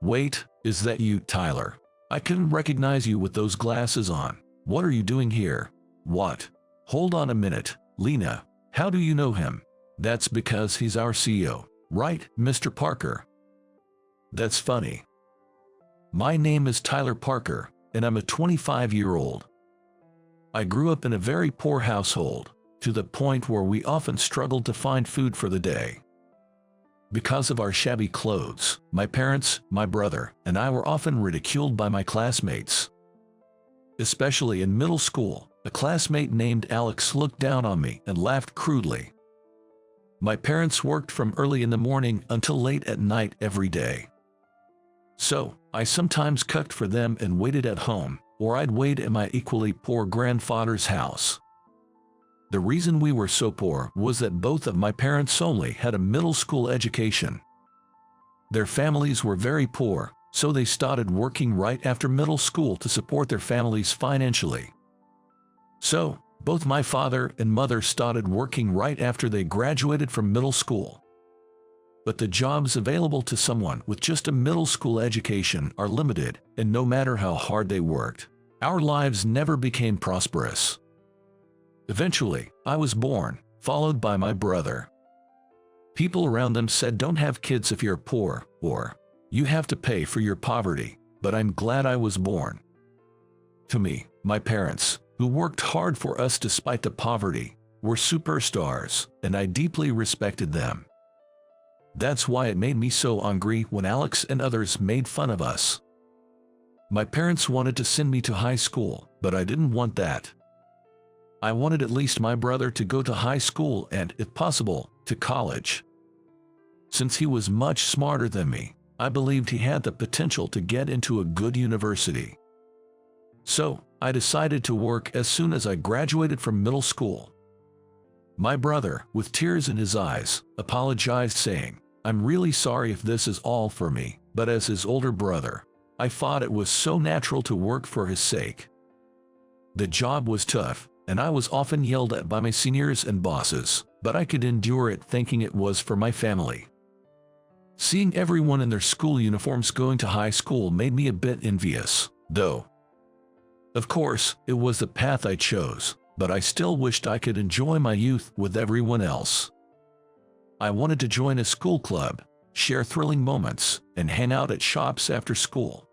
Wait, is that you, Tyler? I couldn't recognize you with those glasses on. What are you doing here? What? Hold on a minute, Lena. How do you know him? That's because he's our CEO, right, Mr. Parker? That's funny. My name is Tyler Parker, and I'm a 25-year-old. I grew up in a very poor household, to the point where we often struggled to find food for the day. Because of our shabby clothes, my parents, my brother, and I were often ridiculed by my classmates. Especially in middle school, a classmate named Alex looked down on me and laughed crudely. My parents worked from early in the morning until late at night every day. So, I sometimes cooked for them and waited at home, or I'd wait at my equally poor grandfather's house. The reason we were so poor was that both of my parents only had a middle school education. Their families were very poor, so they started working right after middle school to support their families financially. So, both my father and mother started working right after they graduated from middle school. But the jobs available to someone with just a middle school education are limited, and no matter how hard they worked, our lives never became prosperous. Eventually, I was born, followed by my brother. People around them said don't have kids if you're poor, or you have to pay for your poverty, but I'm glad I was born. To me, my parents, who worked hard for us despite the poverty, were superstars, and I deeply respected them. That's why it made me so angry when Alex and others made fun of us. My parents wanted to send me to high school, but I didn't want that. I wanted at least my brother to go to high school and, if possible, to college. Since he was much smarter than me, I believed he had the potential to get into a good university. So, I decided to work as soon as I graduated from middle school. My brother, with tears in his eyes, apologized saying, "I'm really sorry if this is all for me," but as his older brother, I thought it was so natural to work for his sake. The job was tough, and I was often yelled at by my seniors and bosses, but I could endure it thinking it was for my family. Seeing everyone in their school uniforms going to high school made me a bit envious, though. Of course, it was the path I chose, but I still wished I could enjoy my youth with everyone else. I wanted to join a school club, share thrilling moments, and hang out at shops after school.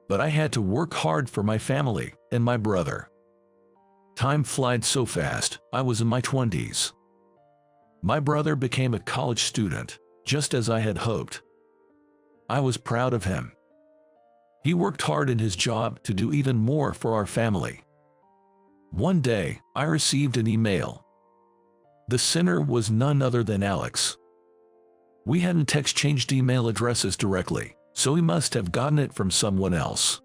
But I had to work hard for my family and my brother. Time flied so fast, I was in my 20s. My brother became a college student, just as I had hoped. I was proud of him. He worked hard in his job to do even more for our family. One day, I received an email. The sender was none other than Alex. We hadn't exchanged email addresses directly, so he must have gotten it from someone else.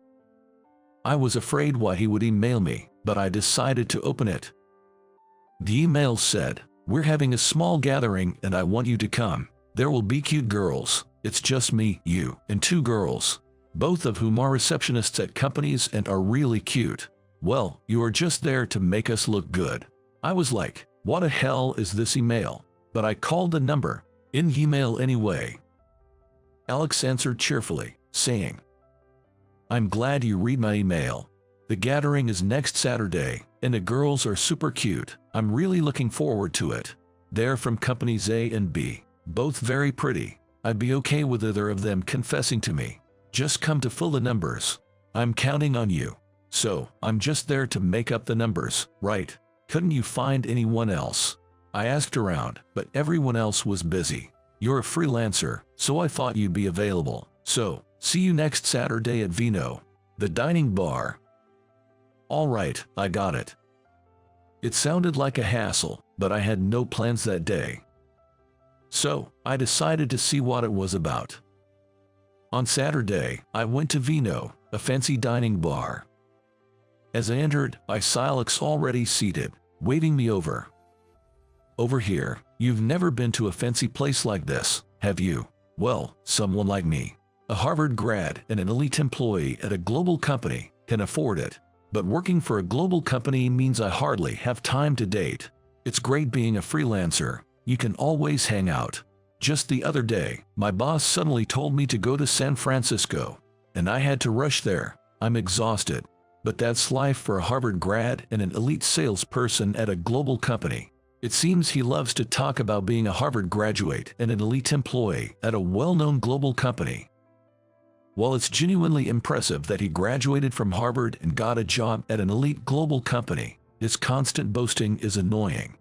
I was afraid why he would email me, but I decided to open it. The email said, "We're having a small gathering and I want you to come. There will be cute girls. It's just me, you, and 2 girls, both of whom are receptionists at companies and are really cute. Well, you are just there to make us look good." I was like, what the hell is this email? But I called the number in email anyway. Alex answered cheerfully, saying, "I'm glad you read my email. The gathering is next Saturday, and the girls are super cute. I'm really looking forward to it. They're from companies A and B, both very pretty. I'd be okay with either of them confessing to me. Just come to fill the numbers. I'm counting on you. So, I'm just there to make up the numbers, right? Couldn't you find anyone else?" I asked around, but everyone else was busy. "You're a freelancer, so I thought you'd be available. So, see you next Saturday at Vino, the dining bar." All right, I got it. It sounded like a hassle, but I had no plans that day. So, I decided to see what it was about. On Saturday, I went to Vino, a fancy dining bar. As I entered, I saw Alex already seated, waving me over. "Over here, you've never been to a fancy place like this, have you?" Well, someone like me, a Harvard grad and an elite employee at a global company, can afford it. But working for a global company means I hardly have time to date. It's great being a freelancer. You can always hang out. Just the other day, my boss suddenly told me to go to San Francisco, and I had to rush there. I'm exhausted. But that's life for a Harvard grad and an elite salesperson at a global company. It seems he loves to talk about being a Harvard graduate and an elite employee at a well-known global company. While it's genuinely impressive that he graduated from Harvard and got a job at an elite global company, his constant boasting is annoying.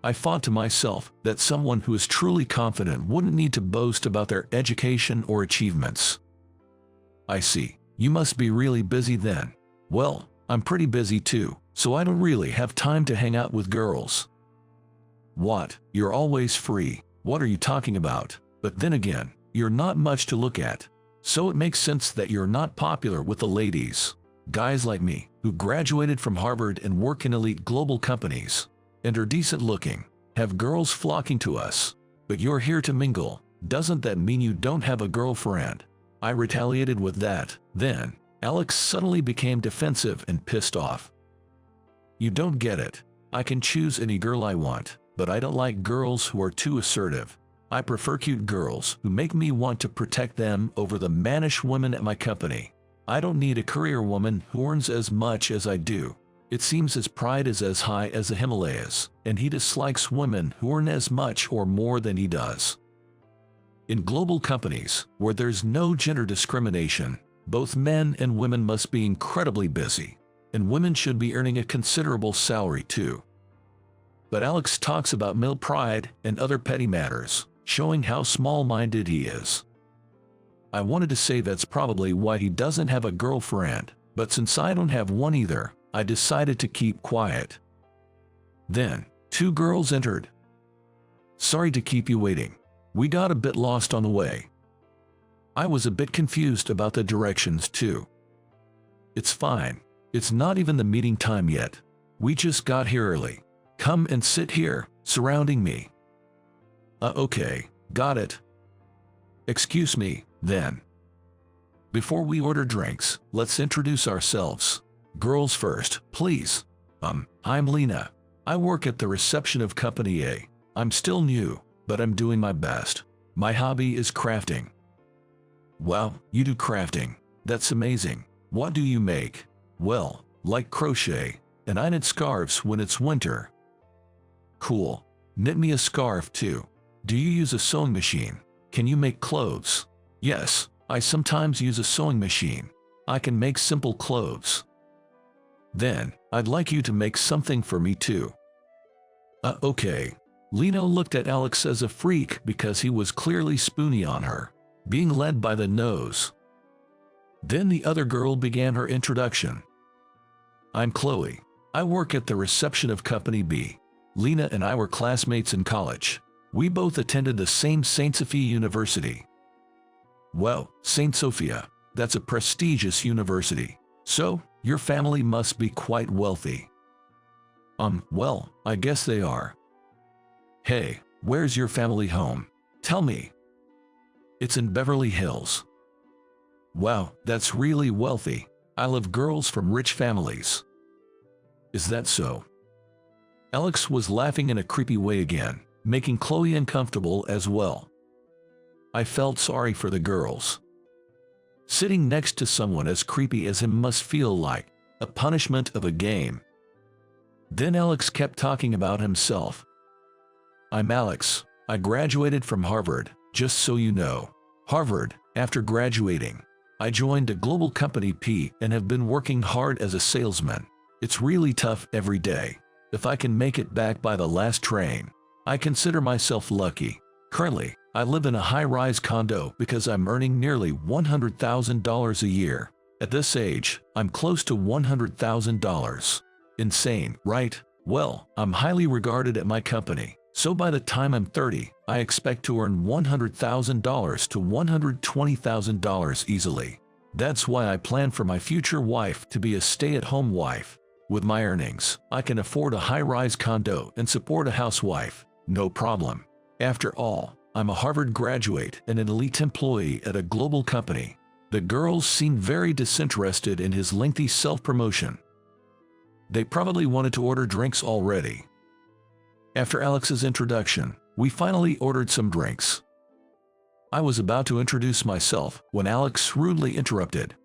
I thought to myself that someone who is truly confident wouldn't need to boast about their education or achievements. I see. You must be really busy then. Well, I'm pretty busy too, so I don't really have time to hang out with girls. What? You're always free. What are you talking about? But then again, you're not much to look at. So it makes sense that you're not popular with the ladies. Guys like me, who graduated from Harvard and work in elite global companies, and are decent looking, have girls flocking to us. But you're here to mingle. Doesn't that mean you don't have a girlfriend? I retaliated with that. Then, Alex suddenly became defensive and pissed off. You don't get it. I can choose any girl I want, but I don't like girls who are too assertive. I prefer cute girls who make me want to protect them over the mannish women at my company. I don't need a career woman who earns as much as I do. It seems his pride is as high as the Himalayas, and he dislikes women who earn as much or more than he does. In global companies, where there's no gender discrimination, both men and women must be incredibly busy, and women should be earning a considerable salary too. But Alex talks about male pride and other petty matters, showing how small-minded he is. I wanted to say that's probably why he doesn't have a girlfriend, but since I don't have one either, I decided to keep quiet. Then, 2 girls entered. Sorry to keep you waiting. We got a bit lost on the way. I was a bit confused about the directions too. It's fine. It's not even the meeting time yet. We just got here early. Come and sit here, surrounding me. Okay, got it. Excuse me, then. Before we order drinks, let's introduce ourselves. Girls first, please. I'm Lena. I work at the reception of Company A. I'm still new, but I'm doing my best. My hobby is crafting. Wow, you do crafting. That's amazing. What do you make? Well, like crochet, and I knit scarves when it's winter. Cool. Knit me a scarf too. Do you use a sewing machine? Can you make clothes? Yes, I sometimes use a sewing machine. I can make simple clothes. Then, I'd like you to make something for me too. Okay. Lena looked at Alex as a freak because he was clearly spoony on her, being led by the nose. Then the other girl began her introduction. I'm Chloe. I work at the reception of Company B. Lena and I were classmates in college. We both attended the same St. Sophia University. Well, St. Sophia, that's a prestigious university. So, your family must be quite wealthy. Well, I guess they are. Hey, where's your family home? Tell me. It's in Beverly Hills. Wow, that's really wealthy. I love girls from rich families. Is that so? Alex was laughing in a creepy way again, making Chloe uncomfortable as well. I felt sorry for the girls. Sitting next to someone as creepy as him must feel like a punishment of a game. Then Alex kept talking about himself. I'm Alex. I graduated from Harvard, just so you know. Harvard, after graduating, I joined a global company P and have been working hard as a salesman. It's really tough every day. If I can make it back by the last train, I consider myself lucky. Currently, I live in a high-rise condo because I'm earning nearly $100,000 a year. At this age, I'm close to $100,000. Insane, right? Well, I'm highly regarded at my company. So by the time I'm 30, I expect to earn $100,000 to $120,000 easily. That's why I plan for my future wife to be a stay-at-home wife. With my earnings, I can afford a high-rise condo and support a housewife. No problem. After all, I'm a Harvard graduate and an elite employee at a global company. The girls seemed very disinterested in his lengthy self-promotion. They probably wanted to order drinks already. After Alex's introduction, We finally ordered some drinks. I was about to introduce myself when Alex rudely interrupted.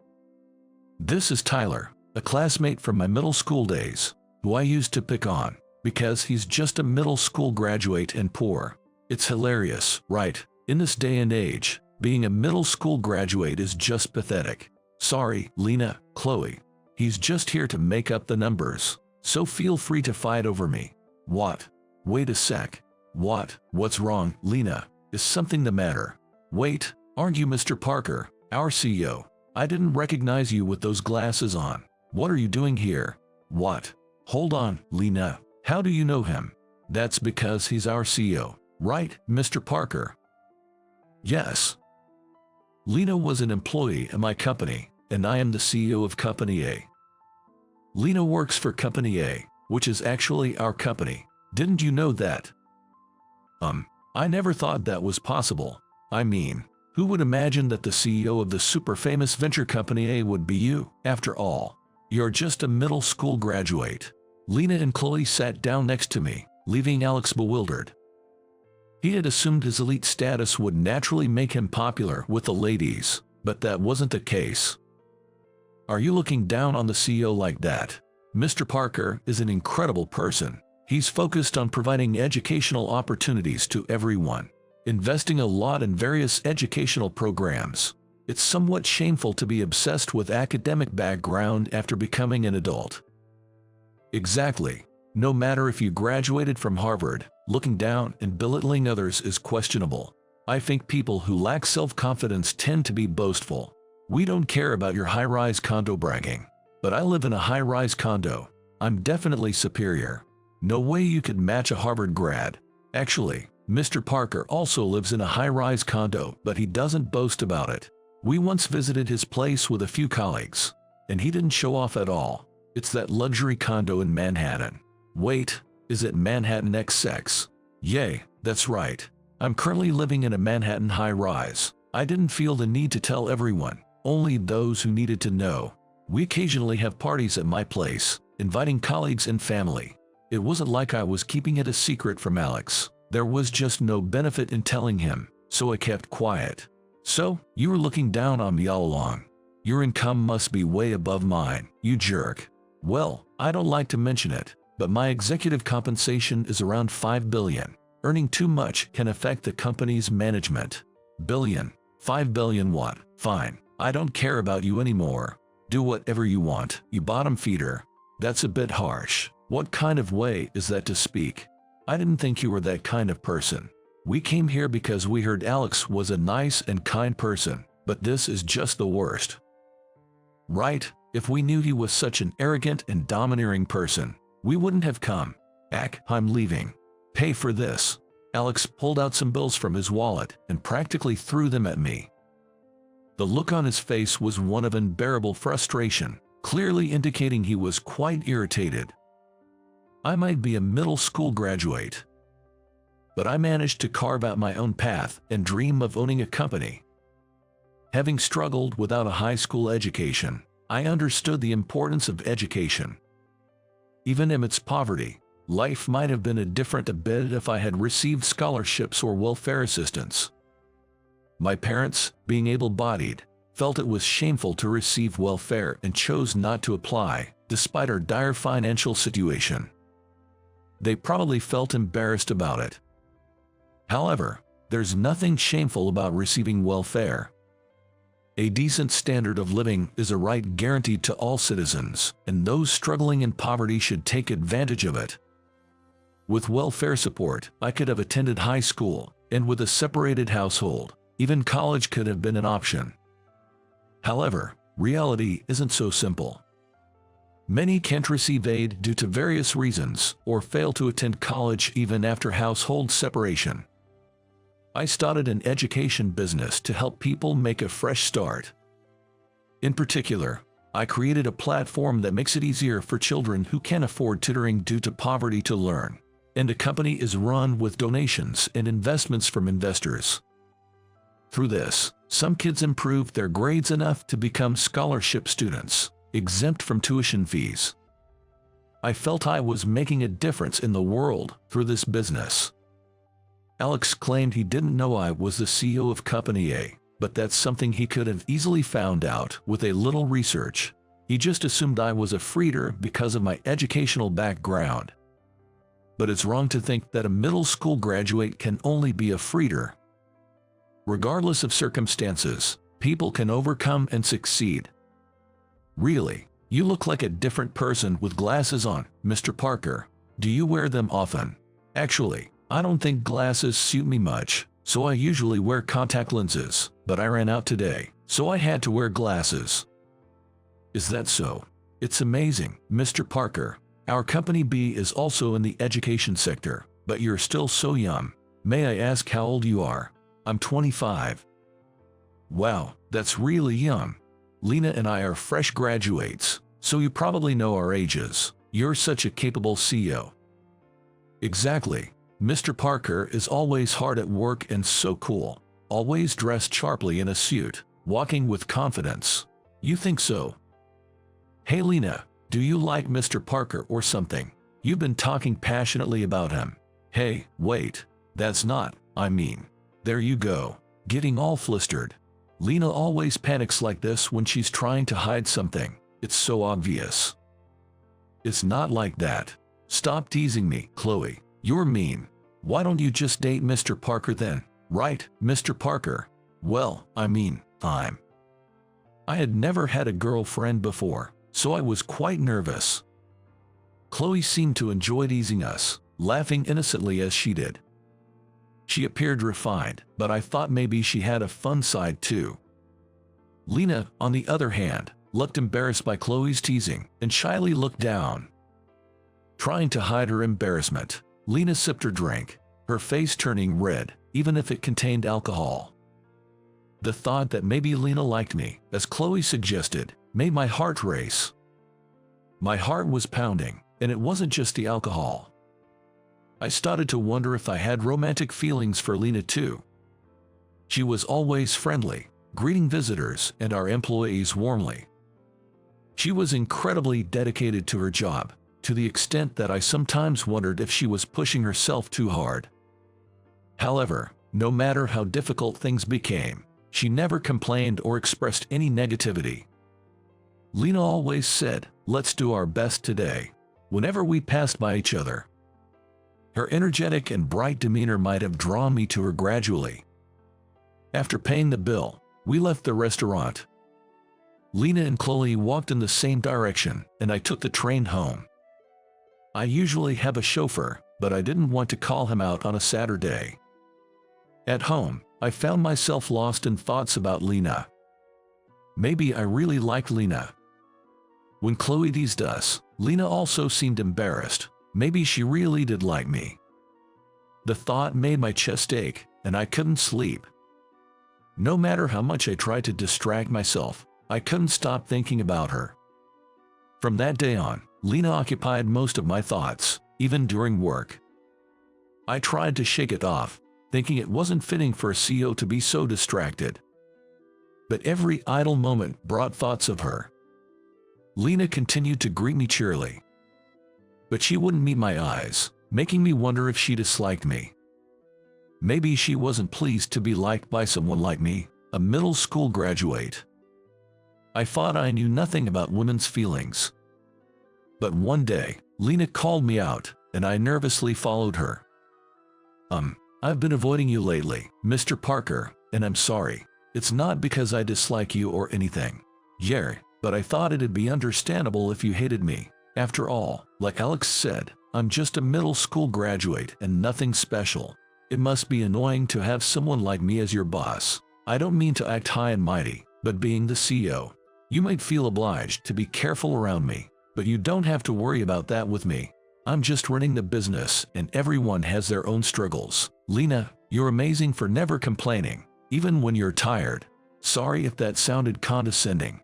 "This is Tyler, a classmate from my middle school days, who I used to pick on, because he's just a middle school graduate and poor. It's hilarious, right? In this day and age, being a middle school graduate is just pathetic. Sorry, Lena, Chloe. He's just here to make up the numbers, so feel free to fight over me." "What? Wait a sec. What? What's wrong, Lena? Is something the matter?" "Wait, aren't you Mr. Parker, our CEO? I didn't recognize you with those glasses on. What are you doing here?" "What? Hold on, Lena. How do you know him?" "That's because he's our CEO, right, Mr. Parker?" "Yes." Lena was an employee at my company, and I am the CEO of Company A. Lena works for Company A, which is actually our company. Didn't you know that? I never thought that was possible. I mean, who would imagine that the CEO of the super famous venture company A would be you, after all? You're just a middle school graduate. Lena and Chloe sat down next to me, leaving Alex bewildered. He had assumed his elite status would naturally make him popular with the ladies, but that wasn't the case. "Are you looking down on the CEO like that? Mr. Parker is an incredible person. He's focused on providing educational opportunities to everyone, investing a lot in various educational programs. It's somewhat shameful to be obsessed with academic background after becoming an adult." Exactly. No matter if you graduated from Harvard, looking down and belittling others is questionable. I think people who lack self-confidence tend to be boastful. We don't care about your high-rise condo bragging. But I live in a high-rise condo. I'm definitely superior. No way you could match a Harvard grad. Actually, Mr. Parker also lives in a high-rise condo, but he doesn't boast about it. We once visited his place with a few colleagues, and he didn't show off at all. It's that luxury condo in Manhattan. Wait, is it Manhattan XX? Yay, that's right. I'm currently living in a Manhattan high-rise. I didn't feel the need to tell everyone, only those who needed to know. We occasionally have parties at my place, inviting colleagues and family. It wasn't like I was keeping it a secret from Alex. There was just no benefit in telling him, so I kept quiet. "So, you were looking down on me all along. Your income must be way above mine, you jerk." "Well, I don't like to mention it, but my executive compensation is around $5 billion. Earning too much can affect the company's management." "Billion? $5 billion what? Fine. I don't care about you anymore. Do whatever you want, you bottom feeder." "That's a bit harsh. What kind of way is that to speak? I didn't think you were that kind of person. We came here because we heard Alex was a nice and kind person, but this is just the worst." "Right, if we knew he was such an arrogant and domineering person, we wouldn't have come." I'm leaving. Pay for this." Alex pulled out some bills from his wallet and practically threw them at me. The look on his face was one of unbearable frustration, clearly indicating he was quite irritated. I might be a middle school graduate, but I managed to carve out my own path and dream of owning a company. Having struggled without a high school education, I understood the importance of education. Even amidst poverty, life might have been different a bit if I had received scholarships or welfare assistance. My parents, being able-bodied, felt it was shameful to receive welfare and chose not to apply, despite our dire financial situation. They probably felt embarrassed about it. However, there's nothing shameful about receiving welfare. A decent standard of living is a right guaranteed to all citizens, and those struggling in poverty should take advantage of it. With welfare support, I could have attended high school, and with a separated household, even college could have been an option. However, reality isn't so simple. Many can't receive aid due to various reasons, or fail to attend college even after household separation. I started an education business to help people make a fresh start. In particular, I created a platform that makes it easier for children who can't afford tutoring due to poverty to learn, and the company is run with donations and investments from investors. Through this, some kids improved their grades enough to become scholarship students, exempt from tuition fees. I felt I was making a difference in the world through this business. Alex claimed he didn't know I was the CEO of Company A, but that's something he could have easily found out with a little research. He just assumed I was a freeder because of my educational background. But it's wrong to think that a middle school graduate can only be a freeder. Regardless of circumstances, people can overcome and succeed. Really, you look like a different person with glasses on, Mr. Parker. Do you wear them often? Actually, I don't think glasses suit me much, so I usually wear contact lenses, but I ran out today, so I had to wear glasses. Is that so? It's amazing, Mr. Parker. Our Company B is also in the education sector, but you're still so young. May I ask how old you are? I'm 25. Wow, that's really young. Lena and I are fresh graduates, so you probably know our ages. You're such a capable CEO. Exactly. Mr. Parker is always hard at work and so cool. Always dressed sharply in a suit, walking with confidence. You think so? Hey Lena, do you like Mr. Parker or something? You've been talking passionately about him. Hey, wait. That's not, I mean. There you go. Getting all flustered. Lena always panics like this when she's trying to hide something. It's so obvious. It's not like that. Stop teasing me, Chloe. You're mean. Why don't you just date Mr. Parker then? Right, Mr. Parker? Well, I mean, I had never had a girlfriend before, so I was quite nervous. Chloe seemed to enjoy teasing us, laughing innocently as she did. She appeared refined, but I thought maybe she had a fun side too. Lena, on the other hand, looked embarrassed by Chloe's teasing and shyly looked down. Trying to hide her embarrassment, Lena sipped her drink, her face turning red, even if it contained alcohol. The thought that maybe Lena liked me, as Chloe suggested, made my heart race. My heart was pounding, and it wasn't just the alcohol. I started to wonder if I had romantic feelings for Lena too. She was always friendly, greeting visitors and our employees warmly. She was incredibly dedicated to her job, to the extent that I sometimes wondered if she was pushing herself too hard. However, no matter how difficult things became, she never complained or expressed any negativity. Lena always said, "Let's do our best today," whenever we passed by each other. Her energetic and bright demeanor might have drawn me to her gradually. After paying the bill, we left the restaurant. Lena and Chloe walked in the same direction, and I took the train home. I usually have a chauffeur, but I didn't want to call him out on a Saturday. At home, I found myself lost in thoughts about Lena. Maybe I really liked Lena. When Chloe teased us, Lena also seemed embarrassed. Maybe she really did like me. The thought made my chest ache, and I couldn't sleep. No matter how much I tried to distract myself, I couldn't stop thinking about her. From that day on, Lena occupied most of my thoughts, even during work. I tried to shake it off, thinking it wasn't fitting for a CEO to be so distracted. But every idle moment brought thoughts of her. Lena continued to greet me cheerily. But she wouldn't meet my eyes, making me wonder if she disliked me. Maybe she wasn't pleased to be liked by someone like me, a middle school graduate. I thought I knew nothing about women's feelings. But one day, Lena called me out, and I nervously followed her. I've been avoiding you lately, Mr. Parker, and I'm sorry. It's not because I dislike you or anything. Yeah, but I thought it'd be understandable if you hated me. After all, like Alex said, I'm just a middle school graduate and nothing special. It must be annoying to have someone like me as your boss. I don't mean to act high and mighty, but being the CEO, you might feel obliged to be careful around me, but you don't have to worry about that with me. I'm just running the business and everyone has their own struggles. Lena, you're amazing for never complaining, even when you're tired. Sorry if that sounded condescending.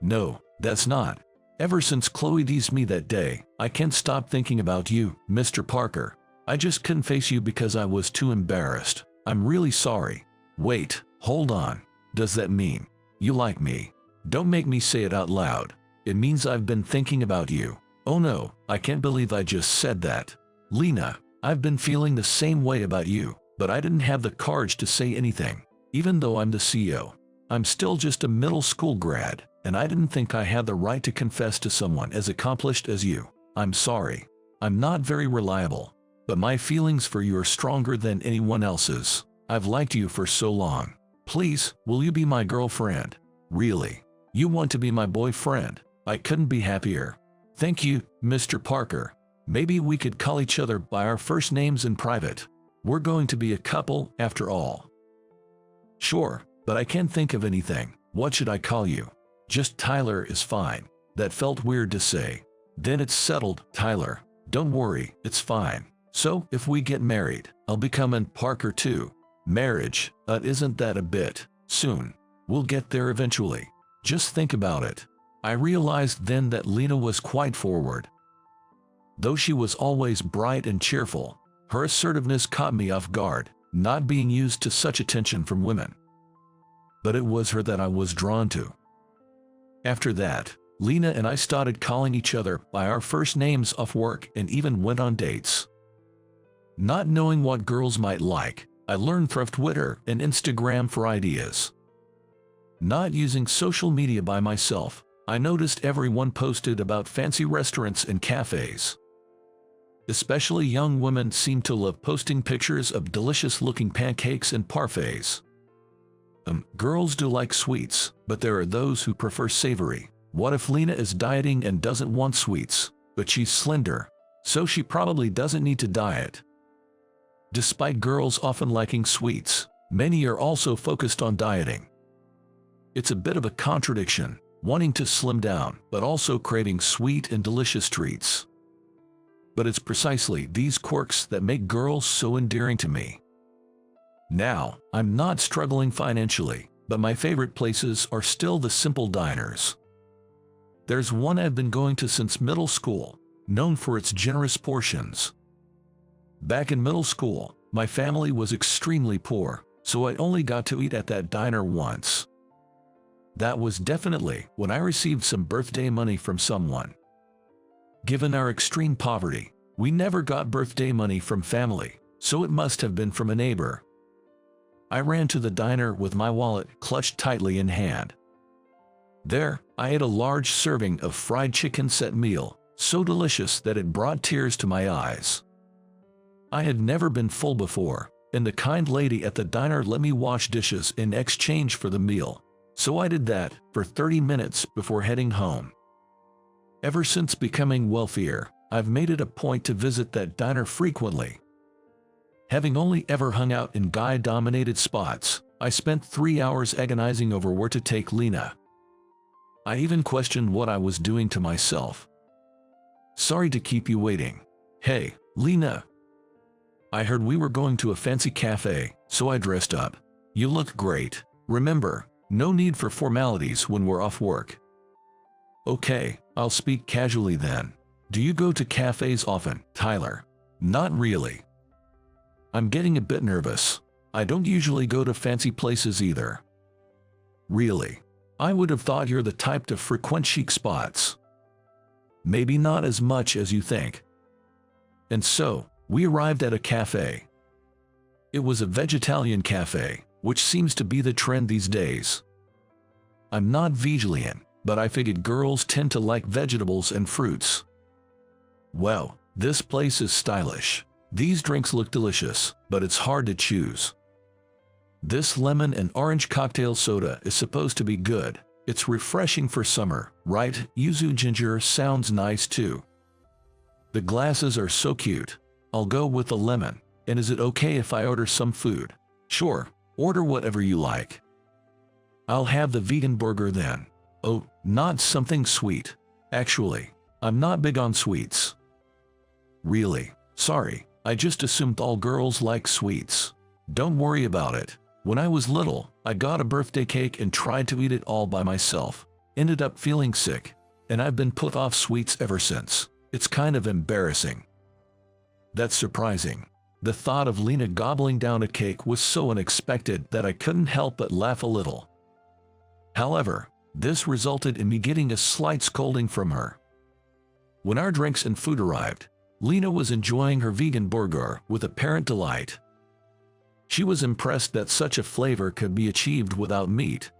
No, that's not. Ever since Chloe teased me that day, I can't stop thinking about you, Mr. Parker. I just couldn't face you because I was too embarrassed. I'm really sorry. Wait, hold on. Does that mean you like me? Don't make me say it out loud. It means I've been thinking about you. Oh no, I can't believe I just said that. Lena, I've been feeling the same way about you, but I didn't have the courage to say anything. Even though I'm the CEO, I'm still just a middle school grad, and I didn't think I had the right to confess to someone as accomplished as you. I'm sorry. I'm not very reliable, but my feelings for you are stronger than anyone else's. I've liked you for so long. Please, will you be my girlfriend? Really? You want to be my boyfriend? I couldn't be happier. Thank you, Mr. Parker. Maybe we could call each other by our first names in private. We're going to be a couple, after all. Sure, but I can't think of anything. What should I call you? Just Tyler is fine. That felt weird to say. Then it's settled, Tyler. Don't worry, it's fine. So, if we get married, I'll become an Parker too. Marriage, isn't that a bit soon? We'll get there eventually. Just think about it. I realized then that Lena was quite forward. Though she was always bright and cheerful, her assertiveness caught me off guard, not being used to such attention from women. But it was her that I was drawn to. After that, Lena and I started calling each other by our first names off work and even went on dates. Not knowing what girls might like, I learned through Twitter and Instagram for ideas. Not using social media by myself, I noticed everyone posted about fancy restaurants and cafes. Especially young women seem to love posting pictures of delicious-looking pancakes and parfaits. Girls do like sweets, but there are those who prefer savory. What if Lena is dieting and doesn't want sweets, but she's slender, so she probably doesn't need to diet? Despite girls often liking sweets, many are also focused on dieting. It's a bit of a contradiction, wanting to slim down, but also craving sweet and delicious treats. But it's precisely these quirks that make girls so endearing to me. Now, I'm not struggling financially, but my favorite places are still the simple diners. There's one I've been going to since middle school, known for its generous portions. Back in middle school, my family was extremely poor, so I only got to eat at that diner once. That was definitely when I received some birthday money from someone. Given our extreme poverty, we never got birthday money from family, so it must have been from a neighbor. I ran to the diner with my wallet clutched tightly in hand. There, I ate a large serving of fried chicken set meal, so delicious that it brought tears to my eyes. I had never been full before, and the kind lady at the diner let me wash dishes in exchange for the meal, so I did that for 30 minutes before heading home. Ever since becoming wealthier, I've made it a point to visit that diner frequently. Having only ever hung out in guy-dominated spots, I spent 3 hours agonizing over where to take Lena. I even questioned what I was doing to myself. Sorry to keep you waiting. Hey, Lena. I heard we were going to a fancy cafe, so I dressed up. You look great. Remember, no need for formalities when we're off work. Okay, I'll speak casually then. Do you go to cafes often, Tyler? Not really. I'm getting a bit nervous. I don't usually go to fancy places either. Really? I would have thought you're the type to frequent chic spots. Maybe not as much as you think. And so, we arrived at a cafe. It was a vegetarian cafe, which seems to be the trend these days. I'm not vegetarian, but I figured girls tend to like vegetables and fruits. Well, this place is stylish. These drinks look delicious, but it's hard to choose. This lemon and orange cocktail soda is supposed to be good. It's refreshing for summer, right? Yuzu ginger sounds nice too. The glasses are so cute. I'll go with the lemon. And is it okay if I order some food? Sure, order whatever you like. I'll have the vegan burger then. Oh, not something sweet. Actually, I'm not big on sweets. Really? Sorry, I just assumed all girls like sweets. Don't worry about it. When I was little, I got a birthday cake and tried to eat it all by myself. Ended up feeling sick, and I've been put off sweets ever since. It's kind of embarrassing. That's surprising. The thought of Lena gobbling down a cake was so unexpected that I couldn't help but laugh a little. However, this resulted in me getting a slight scolding from her. When our drinks and food arrived, Lena was enjoying her vegan burger with apparent delight. She was impressed that such a flavor could be achieved without meat.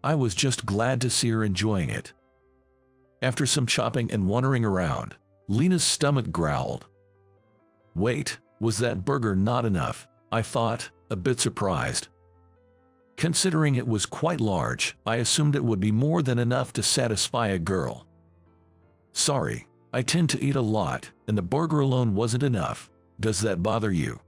I was just glad to see her enjoying it. After some chopping and wandering around, Lena's stomach growled. Wait, was that burger not enough? I thought, a bit surprised. Considering it was quite large, I assumed it would be more than enough to satisfy a girl. Sorry, I tend to eat a lot, and the burger alone wasn't enough. Does that bother you?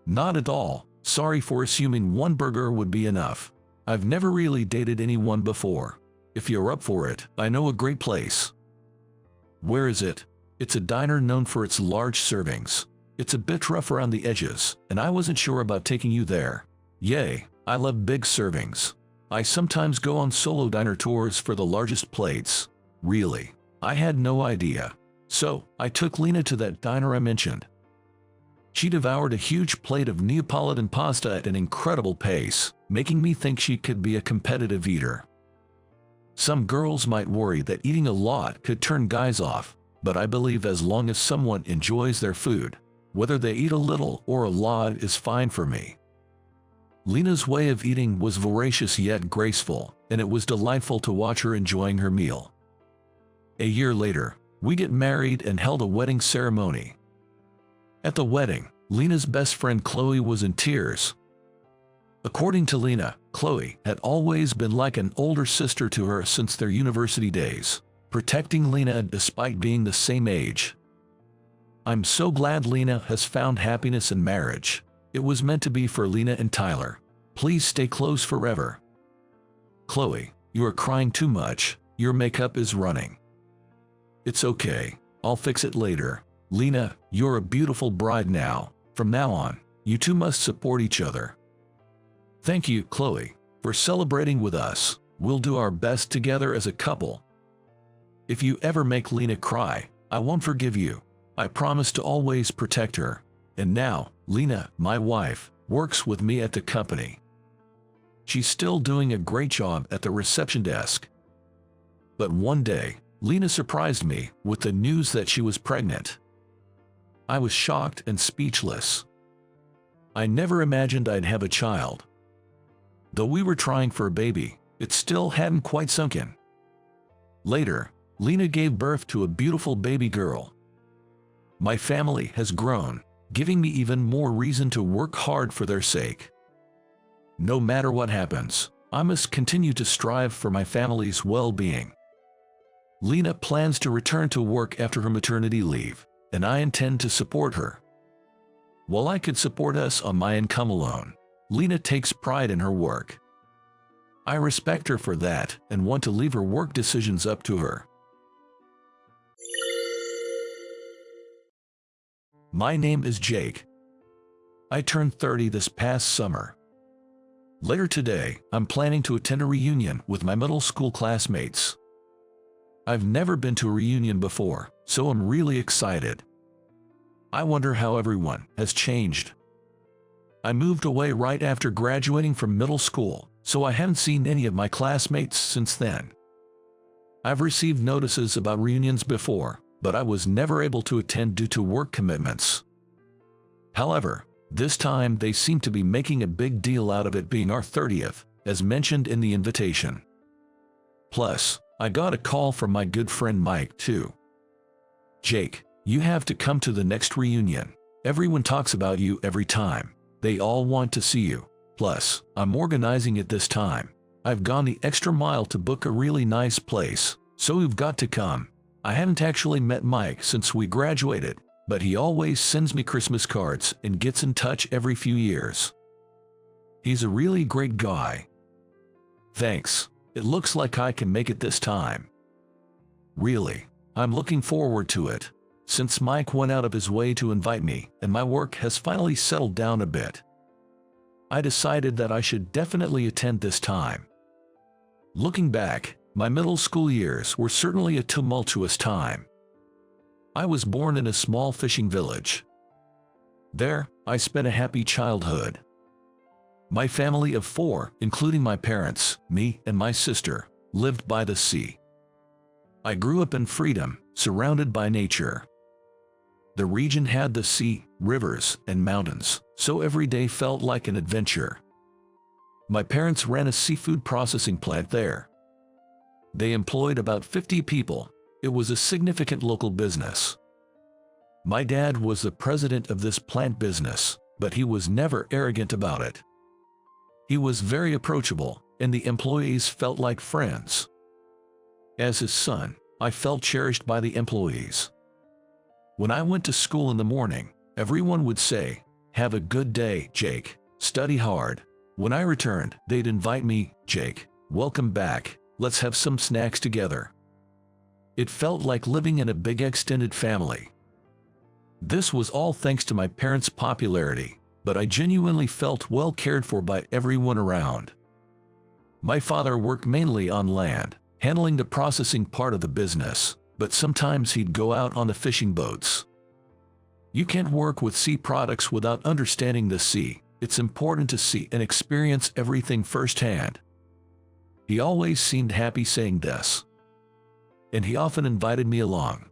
Not at all. Sorry for assuming one burger would be enough. I've never really dated anyone before. If you're up for it, I know a great place. Where is it? It's a diner known for its large servings. It's a bit rough around the edges, and I wasn't sure about taking you there. Yay, I love big servings. I sometimes go on solo diner tours for the largest plates. Really? I had no idea. So, I took Lena to that diner I mentioned. She devoured a huge plate of Neapolitan pasta at an incredible pace, making me think she could be a competitive eater. Some girls might worry that eating a lot could turn guys off, but I believe as long as someone enjoys their food, whether they eat a little or a lot is fine for me. Lena's way of eating was voracious yet graceful, and it was delightful to watch her enjoying her meal. A year later, we get married and held a wedding ceremony. At the wedding, Lena's best friend Chloe was in tears. According to Lena, Chloe had always been like an older sister to her since their university days, protecting Lena despite being the same age. I'm so glad Lena has found happiness in marriage. It was meant to be for Lena and Tyler. Please stay close forever. Chloe, you are crying too much. Your makeup is running. It's okay. I'll fix it later. Lena, you're a beautiful bride now. From now on, you two must support each other. Thank you, Chloe, for celebrating with us. We'll do our best together as a couple. If you ever make Lena cry, I won't forgive you. I promise to always protect her. And now, Lena, my wife, works with me at the company. She's still doing a great job at the reception desk. But one day, Lena surprised me with the news that she was pregnant. I was shocked and speechless. I never imagined I'd have a child. Though we were trying for a baby, it still hadn't quite sunk in. Later, Lena gave birth to a beautiful baby girl. My family has grown, giving me even more reason to work hard for their sake. No matter what happens, I must continue to strive for my family's well-being. Lena plans to return to work after her maternity leave, and I intend to support her. While I could support us on my income alone, Lena takes pride in her work. I respect her for that and want to leave her work decisions up to her. My name is Jake. I turned 30 this past summer. Later today, I'm planning to attend a reunion with my middle school classmates. I've never been to a reunion before, so I'm really excited. I wonder how everyone has changed. I moved away right after graduating from middle school, so I haven't seen any of my classmates since then. I've received notices about reunions before, but I was never able to attend due to work commitments. However, this time they seem to be making a big deal out of it being our 30th, as mentioned in the invitation. Plus, I got a call from my good friend Mike too. Jake, you have to come to the next reunion. Everyone talks about you every time. They all want to see you. Plus, I'm organizing it this time. I've gone the extra mile to book a really nice place, so you've got to come. I haven't actually met Mike since we graduated, but he always sends me Christmas cards and gets in touch every few years. He's a really great guy. Thanks. It looks like I can make it this time. Really, I'm looking forward to it. Since Mike went out of his way to invite me and my work has finally settled down a bit, I decided that I should definitely attend this time. Looking back, my middle school years were certainly a tumultuous time. I was born in a small fishing village. There, I spent a happy childhood. My family of 4, including my parents, me, and my sister, lived by the sea. I grew up in freedom, surrounded by nature. The region had the sea, rivers, and mountains, so every day felt like an adventure. My parents ran a seafood processing plant there. They employed about 50 people. It was a significant local business. My dad was the president of this plant business, but he was never arrogant about it. He was very approachable, and the employees felt like friends. As his son, I felt cherished by the employees. When I went to school in the morning, everyone would say, "Have a good day, Jake. Study hard." When I returned, they'd invite me, "Jake, welcome back. Let's have some snacks together." It felt like living in a big extended family. This was all thanks to my parents' popularity, but I genuinely felt well cared for by everyone around. My father worked mainly on land, handling the processing part of the business, but sometimes he'd go out on the fishing boats. You can't work with sea products without understanding the sea. It's important to see and experience everything firsthand. He always seemed happy saying this, and he often invited me along.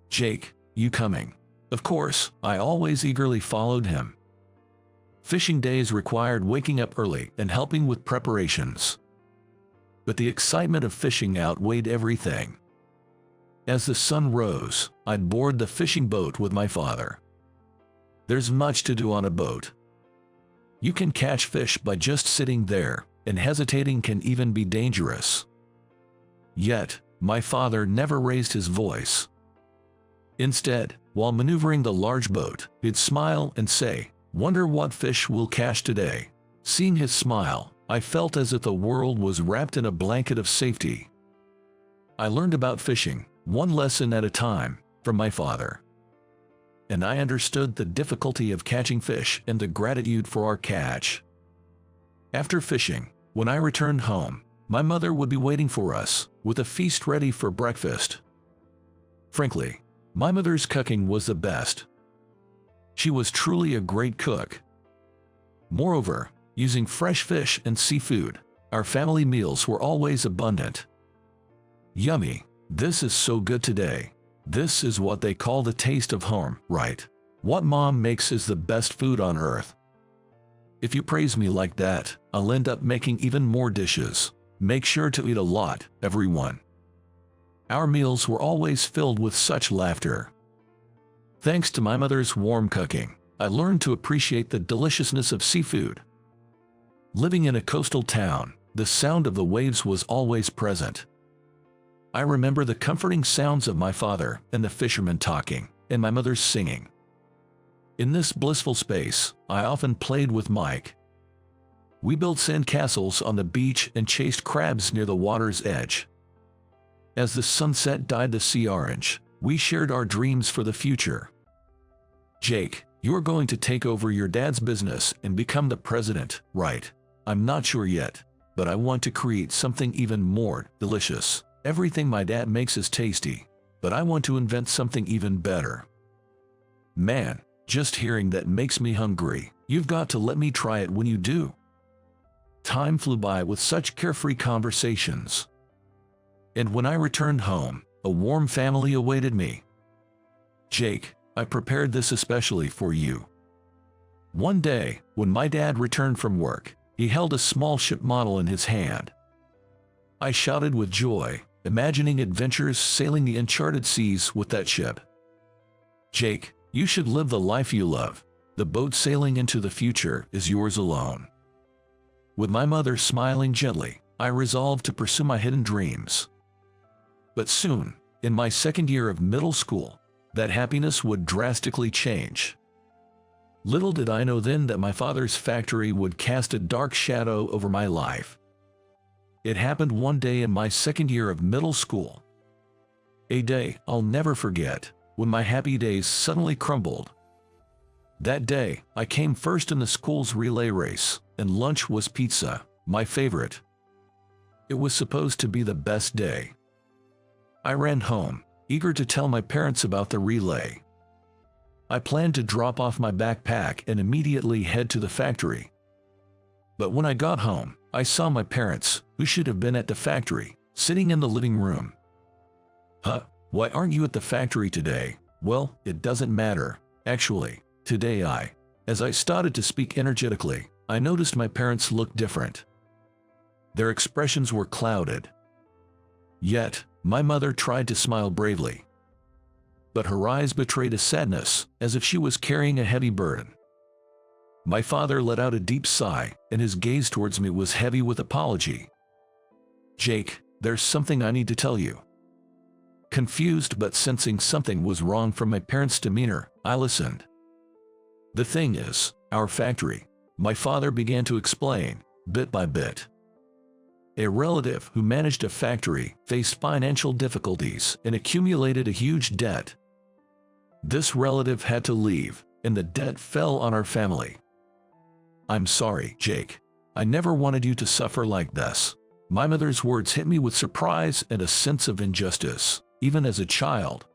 "Jake, you coming?" Of course, I always eagerly followed him. Fishing days required waking up early and helping with preparations. But the excitement of fishing outweighed everything. As the sun rose, I'd board the fishing boat with my father. There's much to do on a boat. You can catch fish by just sitting there, and hesitating can even be dangerous. Yet, my father never raised his voice. Instead, while maneuvering the large boat, he'd smile and say, "Wonder what fish we'll catch today." Seeing his smile, I felt as if the world was wrapped in a blanket of safety. I learned about fishing, one lesson at a time, from my father. And I understood the difficulty of catching fish and the gratitude for our catch. After fishing, when I returned home, my mother would be waiting for us, with a feast ready for breakfast. Frankly, my mother's cooking was the best. She was truly a great cook. Moreover, using fresh fish and seafood, our family meals were always abundant. Yummy, this is so good today. This is what they call the taste of home, right? What mom makes is the best food on earth. If you praise me like that, I'll end up making even more dishes. Make sure to eat a lot, everyone. Our meals were always filled with such laughter. Thanks to my mother's warm cooking, I learned to appreciate the deliciousness of seafood. Living in a coastal town, the sound of the waves was always present. I remember the comforting sounds of my father and the fishermen talking, and my mother's singing. In this blissful space, I often played with Mike. We built sand castles on the beach and chased crabs near the water's edge. As the sunset dyed the sea orange, we shared our dreams for the future. "Jake, you're going to take over your dad's business and become the president, right?" "I'm not sure yet, but I want to create something even more delicious. Everything my dad makes is tasty, but I want to invent something even better." "Man, just hearing that makes me hungry. You've got to let me try it when you do." Time flew by with such carefree conversations. And when I returned home, a warm family awaited me. "Jake, I prepared this especially for you." One day, when my dad returned from work, he held a small ship model in his hand. I shouted with joy, imagining adventures sailing the uncharted seas with that ship. "Jake, you should live the life you love. The boat sailing into the future is yours alone." With my mother smiling gently, I resolved to pursue my hidden dreams. But soon, in my second year of middle school, that happiness would drastically change. Little did I know then that my father's factory would cast a dark shadow over my life. It happened one day in my second year of middle school. A day I'll never forget, when my happy days suddenly crumbled. That day, I came first in the school's relay race, and lunch was pizza, my favorite. It was supposed to be the best day. I ran home, eager to tell my parents about the relay. I planned to drop off my backpack and immediately head to the factory. But when I got home, I saw my parents, who should have been at the factory, sitting in the living room. "Huh, why aren't you at the factory today?" Well, it doesn't matter. Actually, today as I started to speak energetically, I noticed my parents looked different. Their expressions were clouded. Yet, my mother tried to smile bravely. But her eyes betrayed a sadness, as if she was carrying a heavy burden. My father let out a deep sigh, and his gaze towards me was heavy with apology. "Jake, there's something I need to tell you." Confused but sensing something was wrong from my parents' demeanor, I listened. "The thing is, our factory," my father began to explain, bit by bit. "A relative who managed a factory faced financial difficulties and accumulated a huge debt. This relative had to leave, and the debt fell on our family. I'm sorry, Jake. I never wanted you to suffer like this." My mother's words hit me with surprise and a sense of injustice, even as a child.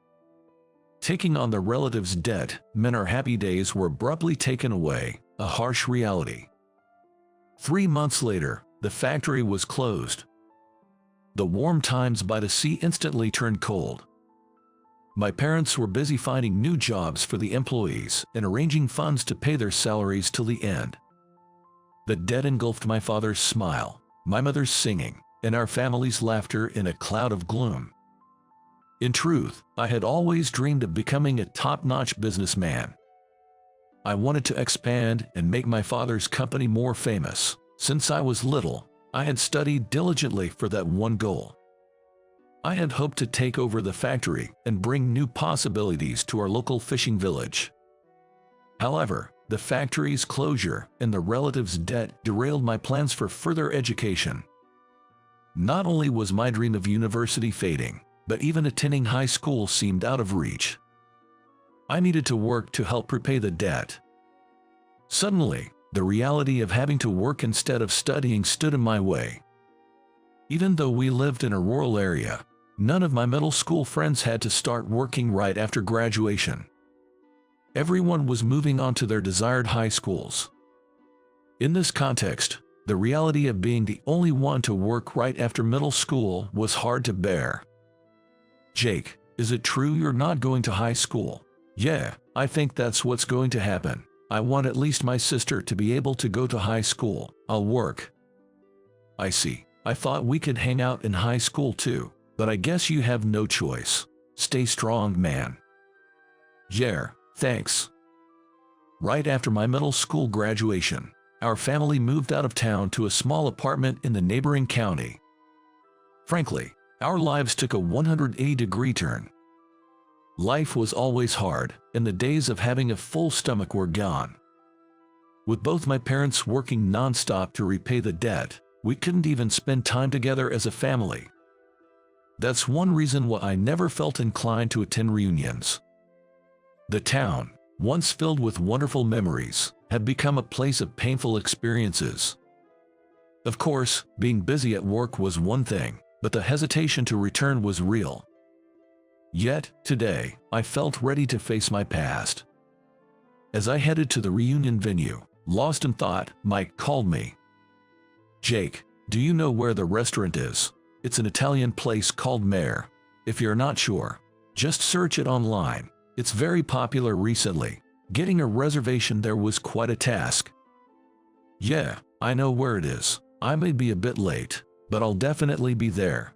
Taking on the relative's debt meant our happy days were abruptly taken away, a harsh reality. 3 months later, the factory was closed. The warm times by the sea instantly turned cold. My parents were busy finding new jobs for the employees and arranging funds to pay their salaries till the end. The debt engulfed my father's smile, my mother's singing, and our family's laughter in a cloud of gloom. In truth, I had always dreamed of becoming a top-notch businessman. I wanted to expand and make my father's company more famous. Since I was little, I had studied diligently for that one goal. I had hoped to take over the factory and bring new possibilities to our local fishing village. However, the factory's closure and the relative's debt derailed my plans for further education. Not only was my dream of university fading, but even attending high school seemed out of reach. I needed to work to help repay the debt. Suddenly, the reality of having to work instead of studying stood in my way. Even though we lived in a rural area, none of my middle school friends had to start working right after graduation. Everyone was moving on to their desired high schools. In this context, the reality of being the only one to work right after middle school was hard to bear. "Jake, is it true you're not going to high school?" "Yeah, I think that's what's going to happen. I want at least my sister to be able to go to high school. I'll work." "I see. I thought we could hang out in high school too, but I guess you have no choice. Stay strong, man." "Yeah, thanks." Right after my middle school graduation, our family moved out of town to a small apartment in the neighboring county. Frankly, our lives took a 180-degree turn. Life was always hard, and the days of having a full stomach were gone. With both my parents working non-stop to repay the debt, we couldn't even spend time together as a family. That's one reason why I never felt inclined to attend reunions. The town, once filled with wonderful memories, had become a place of painful experiences. Of course, being busy at work was one thing, but the hesitation to return was real. Yet, today, I felt ready to face my past. As I headed to the reunion venue, lost in thought, Mike called me. "Jake, do you know where the restaurant is? It's an Italian place called Mare. If you're not sure, just search it online. It's very popular recently. Getting a reservation there was quite a task." "Yeah, I know where it is. I may be a bit late, but I'll definitely be there."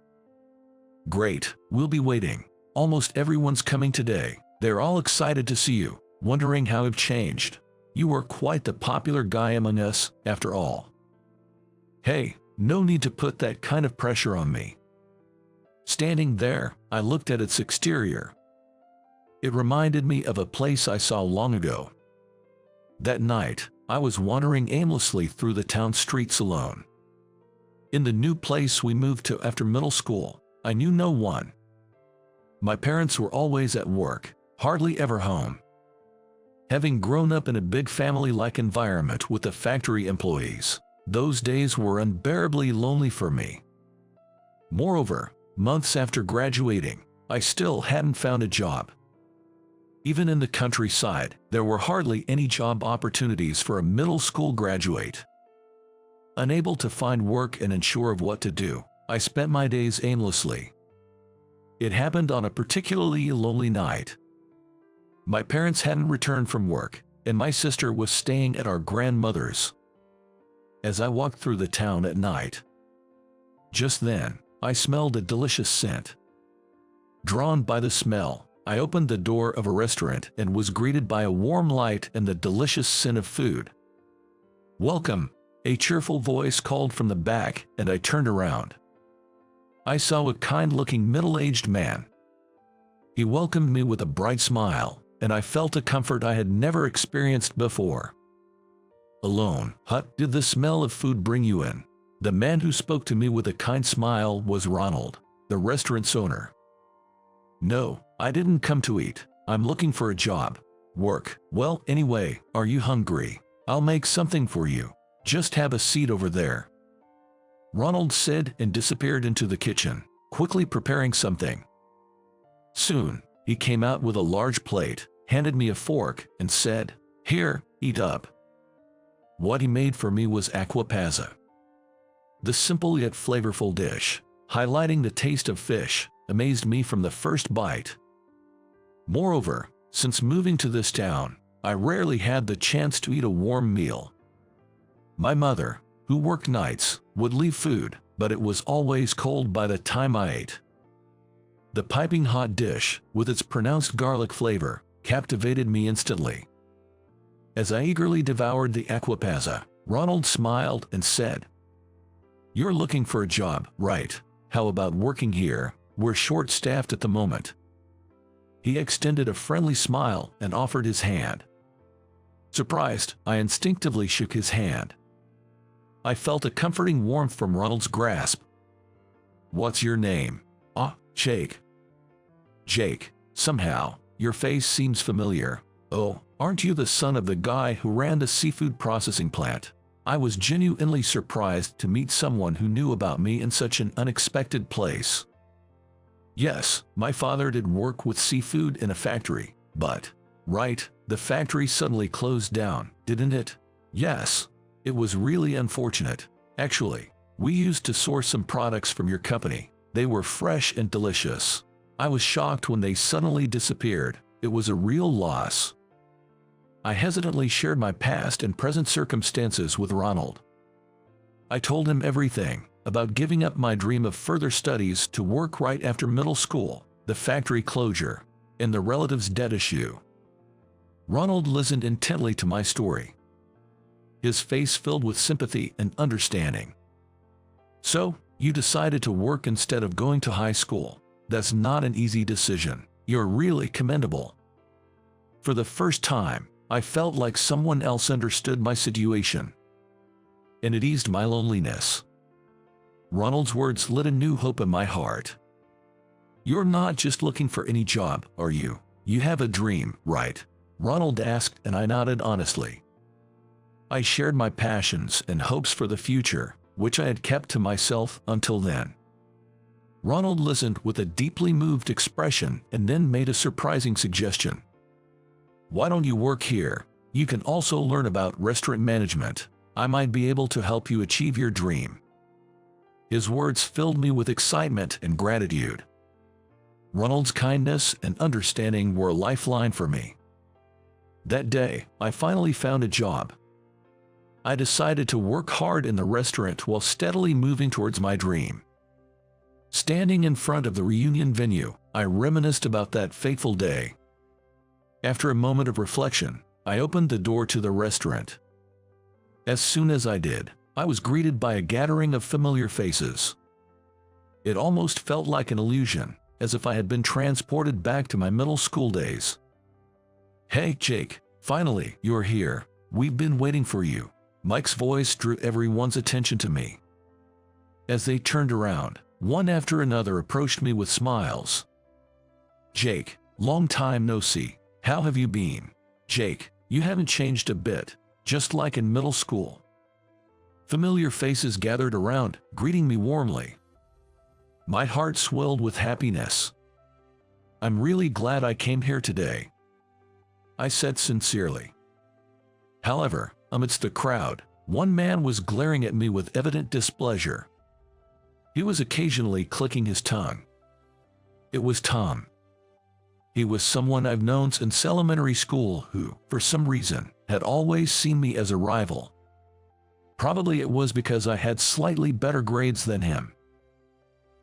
"Great, we'll be waiting. Almost everyone's coming today. They're all excited to see you, wondering how you've changed. You were quite the popular guy among us, after all." "Hey, no need to put that kind of pressure on me." Standing there, I looked at its exterior. It reminded me of a place I saw long ago. That night, I was wandering aimlessly through the town streets alone. In the new place we moved to after middle school, I knew no one. My parents were always at work, hardly ever home. Having grown up in a big family-like environment with the factory employees, those days were unbearably lonely for me. Moreover, months after graduating, I still hadn't found a job. Even in the countryside, there were hardly any job opportunities for a middle school graduate. Unable to find work and unsure of what to do, I spent my days aimlessly. It happened on a particularly lonely night. My parents hadn't returned from work, and my sister was staying at our grandmother's. As I walked through the town at night, just then, I smelled a delicious scent. Drawn by the smell, I opened the door of a restaurant and was greeted by a warm light and the delicious scent of food. "Welcome," a cheerful voice called from the back, and I turned around. I saw a kind-looking middle-aged man. He welcomed me with a bright smile, and I felt a comfort I had never experienced before. "Alone, huh? Did the smell of food bring you in?" The man who spoke to me with a kind smile was Ronald, the restaurant's owner. "No, I didn't come to eat. I'm looking for a job. Work. Well, anyway, are you hungry? I'll make something for you. Just have a seat over there," Ronald said and disappeared into the kitchen, quickly preparing something. Soon, he came out with a large plate, handed me a fork, and said, "Here, eat up." What he made for me was aquapazza. The simple yet flavorful dish, highlighting the taste of fish, amazed me from the first bite. Moreover, since moving to this town, I rarely had the chance to eat a warm meal. My mother, who worked nights, would leave food, but it was always cold by the time I ate. The piping hot dish, with its pronounced garlic flavor, captivated me instantly. As I eagerly devoured the aquapazza, Ronald smiled and said, "You're looking for a job, right? How about working here? We're short-staffed at the moment." He extended a friendly smile and offered his hand. Surprised, I instinctively shook his hand. I felt a comforting warmth from Ronald's grasp. "What's your name?" "Ah, Jake." "Jake, somehow, your face seems familiar. Oh, aren't you the son of the guy who ran the seafood processing plant?" I was genuinely surprised to meet someone who knew about me in such an unexpected place. "Yes, my father did work with seafood in a factory, but..." "Right, the factory suddenly closed down, didn't it?" "Yes. It was really unfortunate. Actually, we used to source some products from your company. They were fresh and delicious. I was shocked when they suddenly disappeared. It was a real loss." I hesitantly shared my past and present circumstances with Ronald. I told him everything about giving up my dream of further studies to work right after middle school, the factory closure, and the relative's debt issue. Ronald listened intently to my story, his face filled with sympathy and understanding. "So, you decided to work instead of going to high school. That's not an easy decision. You're really commendable." For the first time, I felt like someone else understood my situation, and it eased my loneliness. Ronald's words lit a new hope in my heart. "You're not just looking for any job, are you? You have a dream, right?" Ronald asked, and I nodded honestly. I shared my passions and hopes for the future, which I had kept to myself until then. Ronald listened with a deeply moved expression and then made a surprising suggestion. "Why don't you work here? You can also learn about restaurant management. I might be able to help you achieve your dream." His words filled me with excitement and gratitude. Ronald's kindness and understanding were a lifeline for me. That day, I finally found a job. I decided to work hard in the restaurant while steadily moving towards my dream. Standing in front of the reunion venue, I reminisced about that fateful day. After a moment of reflection, I opened the door to the restaurant. As soon as I did, I was greeted by a gathering of familiar faces. It almost felt like an illusion, as if I had been transported back to my middle school days. "Hey, Jake, finally, you're here. We've been waiting for you." Mike's voice drew everyone's attention to me. As they turned around, one after another approached me with smiles. "Jake, long time no see. How have you been?" "Jake, you haven't changed a bit, just like in middle school." Familiar faces gathered around, greeting me warmly. My heart swelled with happiness. "I'm really glad I came here today," I said sincerely. However, amidst the crowd, one man was glaring at me with evident displeasure. He was occasionally clicking his tongue. It was Tom. He was someone I've known since elementary school who, for some reason, had always seen me as a rival. Probably it was because I had slightly better grades than him.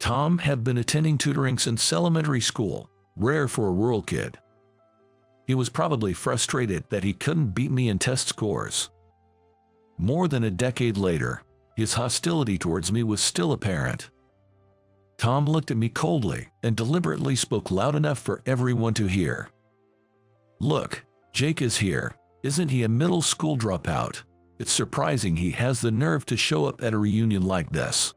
Tom had been attending tutoring since elementary school, rare for a rural kid. He was probably frustrated that he couldn't beat me in test scores. More than a decade later, his hostility towards me was still apparent. Tom looked at me coldly and deliberately spoke loud enough for everyone to hear. "Look, Jake is here. Isn't he a middle school dropout? It's surprising he has the nerve to show up at a reunion like this,"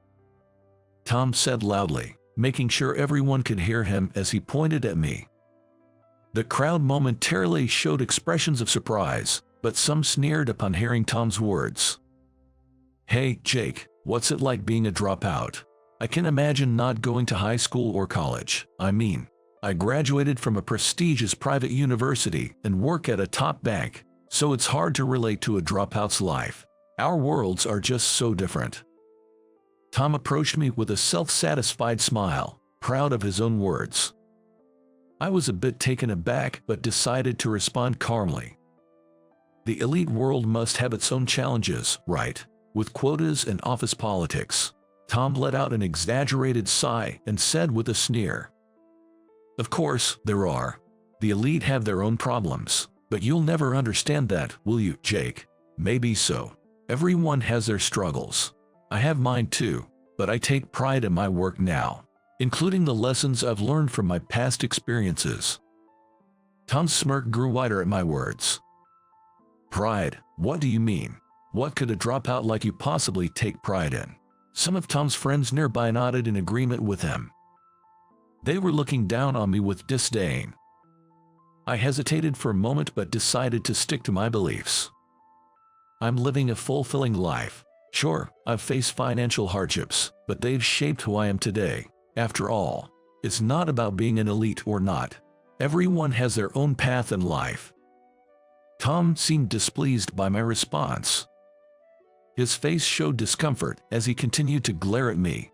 Tom said loudly, making sure everyone could hear him as he pointed at me. The crowd momentarily showed expressions of surprise, but some sneered upon hearing Tom's words. "Hey, Jake, what's it like being a dropout? I can imagine not going to high school or college. I mean, I graduated from a prestigious private university and work at a top bank, so it's hard to relate to a dropout's life. Our worlds are just so different." Tom approached me with a self-satisfied smile, proud of his own words. I was a bit taken aback but decided to respond calmly. The elite world must have its own challenges, right? With quotas and office politics. Tom let out an exaggerated sigh and said with a sneer, "Of course, there are. The elite have their own problems, but you'll never understand that, will you, Jake? Maybe so. Everyone has their struggles. I have mine too, but I take pride in my work now, including the lessons I've learned from my past experiences." Tom's smirk grew wider at my words. "Pride? What do you mean? What could a dropout like you possibly take pride in?" Some of Tom's friends nearby nodded in agreement with him. They were looking down on me with disdain. I hesitated for a moment but decided to stick to my beliefs. I'm living a fulfilling life. Sure, I've faced financial hardships, but they've shaped who I am today. After all, it's not about being an elite or not. Everyone has their own path in life. Tom seemed displeased by my response. His face showed discomfort as he continued to glare at me.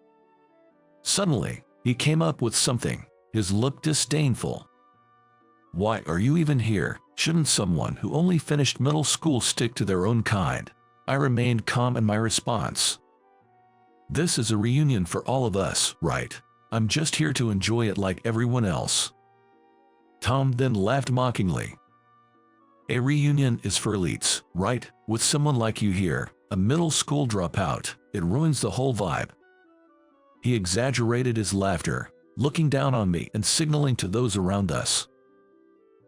Suddenly, he came up with something, his look disdainful. "Why are you even here? Shouldn't someone who only finished middle school stick to their own kind?" I remained calm in my response. "This is a reunion for all of us, right? I'm just here to enjoy it like everyone else." Tom then laughed mockingly. "A reunion is for elites, right? With someone like you here, a middle school dropout, it ruins the whole vibe." He exaggerated his laughter, looking down on me and signaling to those around us.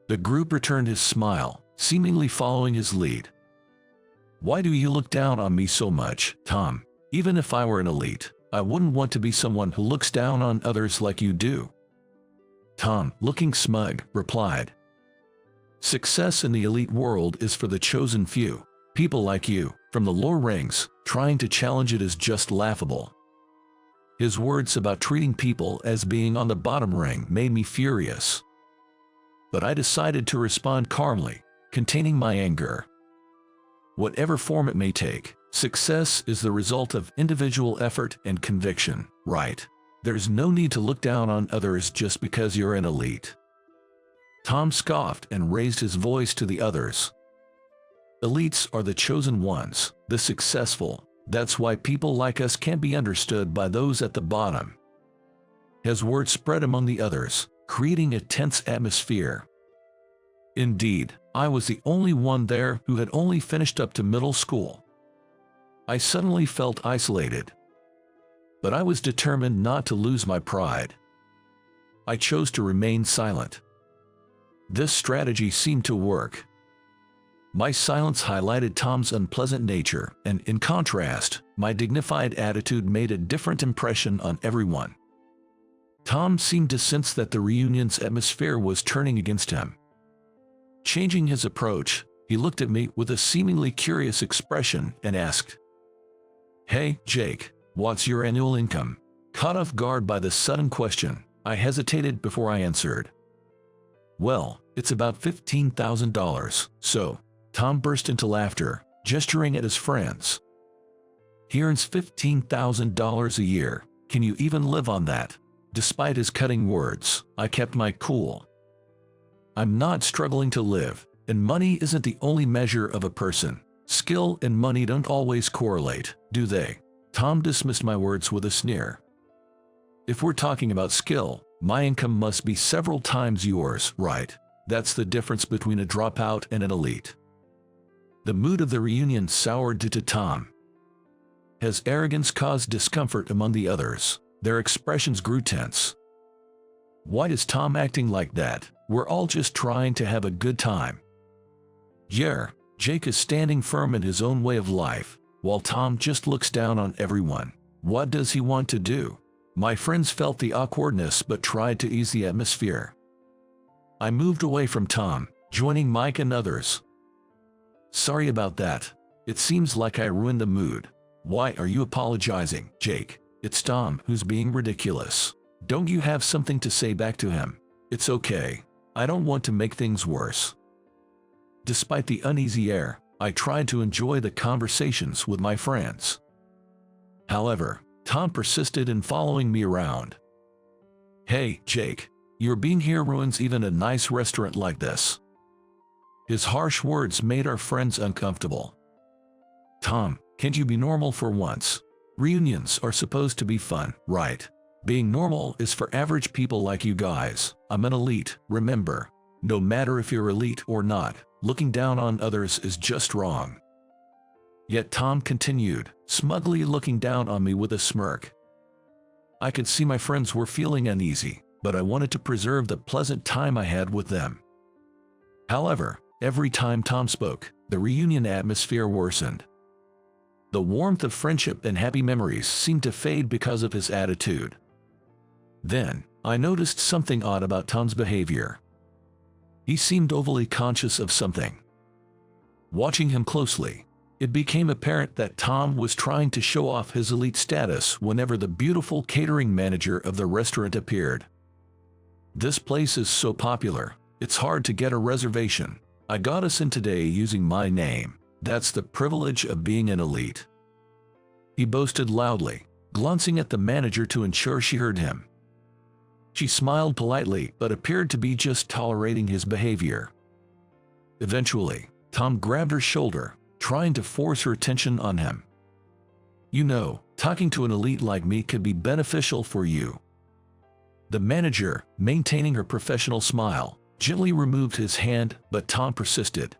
The group returned his smile, seemingly following his lead. "Why do you look down on me so much, Tom? Even if I were an elite, I wouldn't want to be someone who looks down on others like you do." Tom, looking smug, replied, "Success in the elite world is for the chosen few. People like you, from the lower ranks, trying to challenge it is just laughable." His words about treating people as being on the bottom rung made me furious. But I decided to respond calmly, containing my anger. Whatever form it may take, success is the result of individual effort and conviction, right? There's no need to look down on others just because you're an elite. Tom scoffed and raised his voice to the others. "Elites are the chosen ones, the successful. That's why people like us can't be understood by those at the bottom." His words spread among the others, creating a tense atmosphere. Indeed, I was the only one there who had only finished up to middle school. I suddenly felt isolated. But I was determined not to lose my pride. I chose to remain silent. This strategy seemed to work. My silence highlighted Tom's unpleasant nature, and in contrast, my dignified attitude made a different impression on everyone. Tom seemed to sense that the reunion's atmosphere was turning against him. Changing his approach, he looked at me with a seemingly curious expression and asked, "Hey, Jake, what's your annual income?" Caught off guard by the sudden question, I hesitated before I answered. "Well, it's about $15,000, so..." Tom burst into laughter, gesturing at his friends. "He earns $15,000 a year. Can you even live on that?" Despite his cutting words, I kept my cool. I'm not struggling to live, and money isn't the only measure of a person. Skill and money don't always correlate, do they? Tom dismissed my words with a sneer. If we're talking about skill, my income must be several times yours, right? That's the difference between a dropout and an elite. The mood of the reunion soured due to Tom. His arrogance caused discomfort among the others. Their expressions grew tense. Why is Tom acting like that? We're all just trying to have a good time. Yeah, Jake is standing firm in his own way of life, while Tom just looks down on everyone. What does he want to do? My friends felt the awkwardness but tried to ease the atmosphere. I moved away from Tom, joining Mike and others. Sorry about that. It seems like I ruined the mood. Why are you apologizing, Jake? It's Tom who's being ridiculous. Don't you have something to say back to him? It's okay. I don't want to make things worse. Despite the uneasy air, I tried to enjoy the conversations with my friends. However, Tom persisted in following me around. Hey, Jake, your being here ruins even a nice restaurant like this. His harsh words made our friends uncomfortable. Tom, can't you be normal for once? Reunions are supposed to be fun, right? Being normal is for average people like you guys. I'm an elite, remember. No matter if you're elite or not, looking down on others is just wrong. Yet Tom continued, smugly looking down on me with a smirk. I could see my friends were feeling uneasy, but I wanted to preserve the pleasant time I had with them. However, every time Tom spoke, the reunion atmosphere worsened. The warmth of friendship and happy memories seemed to fade because of his attitude. Then, I noticed something odd about Tom's behavior. He seemed overly conscious of something. Watching him closely, it became apparent that Tom was trying to show off his elite status whenever the beautiful catering manager of the restaurant appeared. This place is so popular, it's hard to get a reservation. I got us in today using my name. That's the privilege of being an elite. He boasted loudly, glancing at the manager to ensure she heard him. She smiled politely but appeared to be just tolerating his behavior. Eventually, Tom grabbed her shoulder, trying to force her attention on him. You know, talking to an elite like me could be beneficial for you. The manager, maintaining her professional smile, gently removed his hand, but Tom persisted.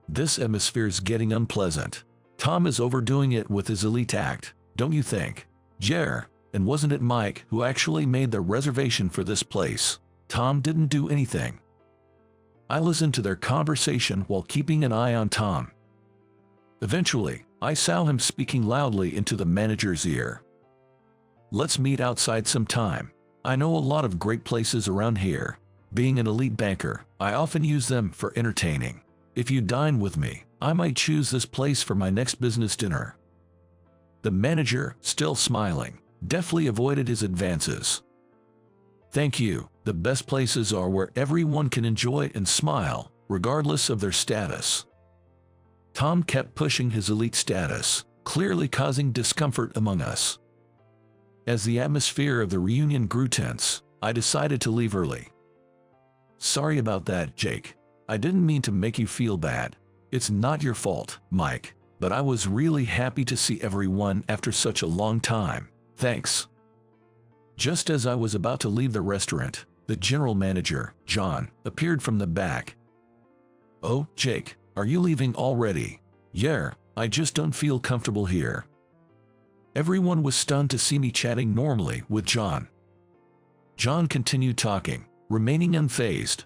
This atmosphere's getting unpleasant. Tom is overdoing it with his elite act, don't you think? Yeah, and wasn't it Mike who actually made the reservation for this place? Tom didn't do anything. I listened to their conversation while keeping an eye on Tom. Eventually, I saw him speaking loudly into the manager's ear. Let's meet outside sometime. I know a lot of great places around here. Being an elite banker, I often use them for entertaining. If you dine with me, I might choose this place for my next business dinner. The manager, still smiling, deftly avoided his advances. Thank you. The best places are where everyone can enjoy and smile, regardless of their status. Tom kept pushing his elite status, clearly causing discomfort among us. As the atmosphere of the reunion grew tense, I decided to leave early. Sorry about that, Jake. I didn't mean to make you feel bad. It's not your fault, Mike, but I was really happy to see everyone after such a long time. Thanks. Just as I was about to leave the restaurant, the general manager, John, appeared from the back. Oh, Jake, are you leaving already? Yeah, I just don't feel comfortable here. Everyone was stunned to see me chatting normally with John. John continued talking, remaining unfazed.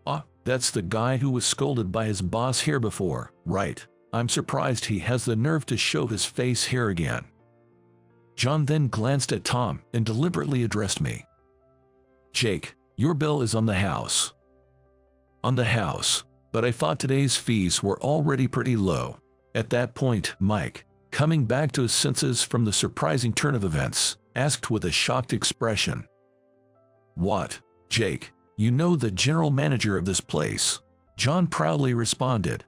Ah, that's the guy who was scolded by his boss here before, right? I'm surprised he has the nerve to show his face here again. John then glanced at Tom and deliberately addressed me. Jake, your bill is on the house. On the house, but I thought today's fees were already pretty low. At that point, Mike, coming back to his senses from the surprising turn of events, asked with a shocked expression. What, Jake, you know the general manager of this place? John proudly responded.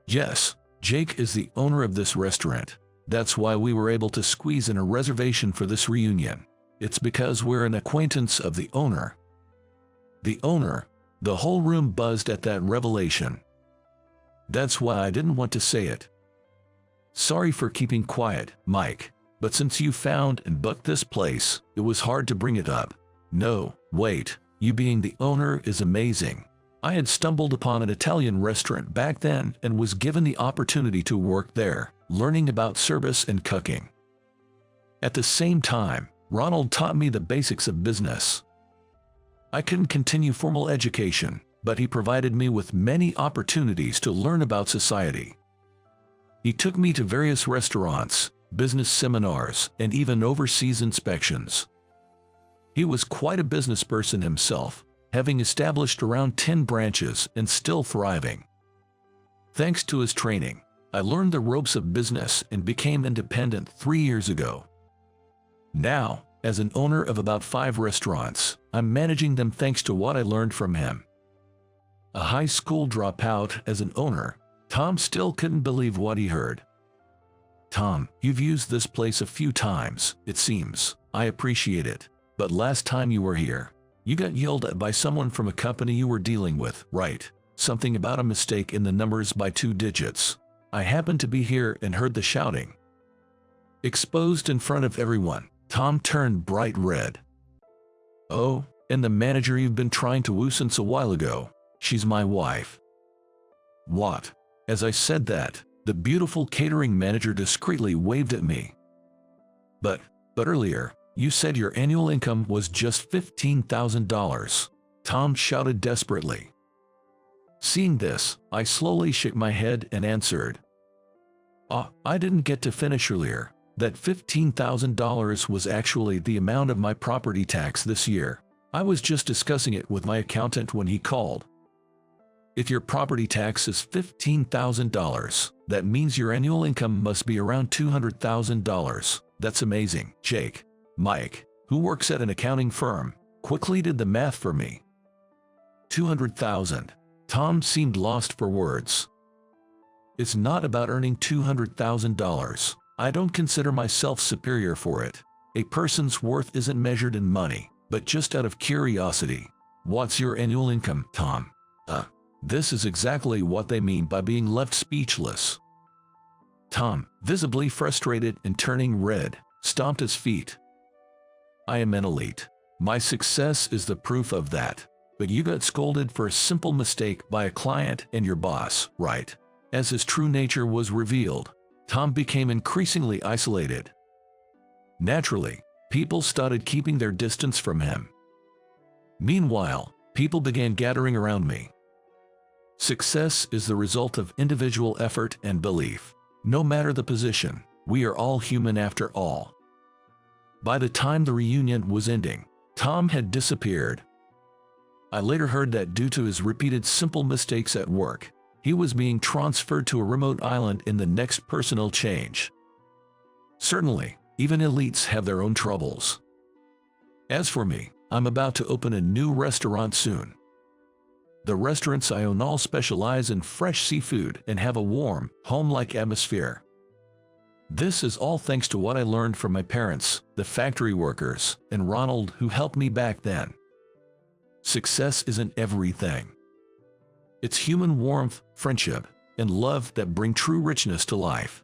Yes, Jake is the owner of this restaurant. That's why we were able to squeeze in a reservation for this reunion. It's because we're an acquaintance of the owner. The owner. The whole room buzzed at that revelation. That's why I didn't want to say it. Sorry for keeping quiet, Mike, but since you found and booked this place, it was hard to bring it up. No, wait, you being the owner is amazing. I had stumbled upon an Italian restaurant back then and was given the opportunity to work there, learning about service and cooking. At the same time, Ronald taught me the basics of business. I couldn't continue formal education, but he provided me with many opportunities to learn about society. He took me to various restaurants, business seminars, and even overseas inspections. He was quite a business person himself, having established around 10 branches and still thriving. Thanks to his training, I learned the ropes of business and became independent 3 years ago. Now, as an owner of about 5 restaurants, I'm managing them thanks to what I learned from him. A high school dropout as an owner, Tom still couldn't believe what he heard. Tom, you've used this place a few times, it seems. I appreciate it. But last time you were here, you got yelled at by someone from a company you were dealing with, right? Something about a mistake in the numbers by 2 digits. I happened to be here and heard the shouting. Exposed in front of everyone, Tom turned bright red. Oh, and the manager you've been trying to woo since a while ago, she's my wife. What? As I said that, the beautiful catering manager discreetly waved at me. But earlier, you said your annual income was just $15,000. Tom shouted desperately. Seeing this, I slowly shook my head and answered. I didn't get to finish earlier. That $15,000 was actually the amount of my property tax this year. I was just discussing it with my accountant when he called. If your property tax is $15,000, that means your annual income must be around $200,000. That's amazing. Jake, Mike, who works at an accounting firm, quickly did the math for me. 200,000. Tom seemed lost for words. It's not about earning $200,000. I don't consider myself superior for it. A person's worth isn't measured in money, but just out of curiosity. What's your annual income, Tom? This is exactly what they mean by being left speechless. Tom, visibly frustrated and turning red, stomped his feet. I am an elite. My success is the proof of that. But you got scolded for a simple mistake by a client and your boss, right? As his true nature was revealed, Tom became increasingly isolated. Naturally, people started keeping their distance from him. Meanwhile, people began gathering around me. Success is the result of individual effort and belief. No matter the position, we are all human after all. By the time the reunion was ending, Tom had disappeared. I later heard that due to his repeated simple mistakes at work, he was being transferred to a remote island in the next personnel change. Certainly, even elites have their own troubles. As for me, I'm about to open a new restaurant soon. The restaurants I own all specialize in fresh seafood and have a warm, home-like atmosphere. This is all thanks to what I learned from my parents, the factory workers, and Ronald, who helped me back then. Success isn't everything. It's human warmth, friendship, and love that bring true richness to life.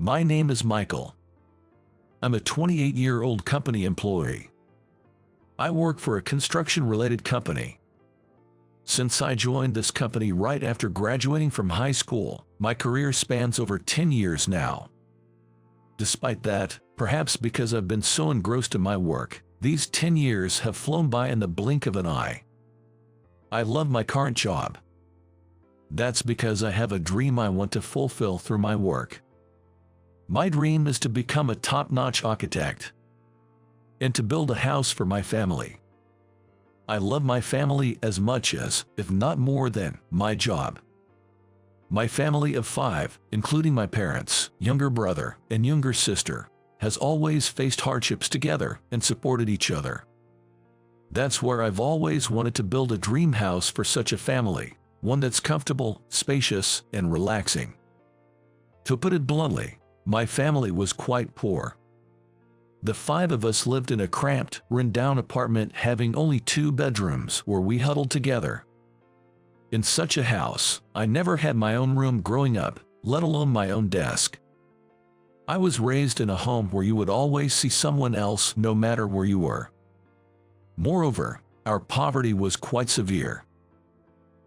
My name is Michael. I'm a 28-year-old company employee. I work for a construction-related company. Since I joined this company right after graduating from high school, my career spans over 10 years now. Despite that, perhaps because I've been so engrossed in my work, these 10 years have flown by in the blink of an eye. I love my current job. That's because I have a dream I want to fulfill through my work. My dream is to become a top-notch architect and to build a house for my family. I love my family as much as, if not more than, my job. My family of 5, including my parents, younger brother, and younger sister, has always faced hardships together and supported each other. That's where I've always wanted to build a dream house for such a family, one that's comfortable, spacious, and relaxing. To put it bluntly, my family was quite poor. The 5 of us lived in a cramped, run-down apartment having only 2 bedrooms where we huddled together. In such a house, I never had my own room growing up, let alone my own desk. I was raised in a home where you would always see someone else no matter where you were. Moreover, our poverty was quite severe.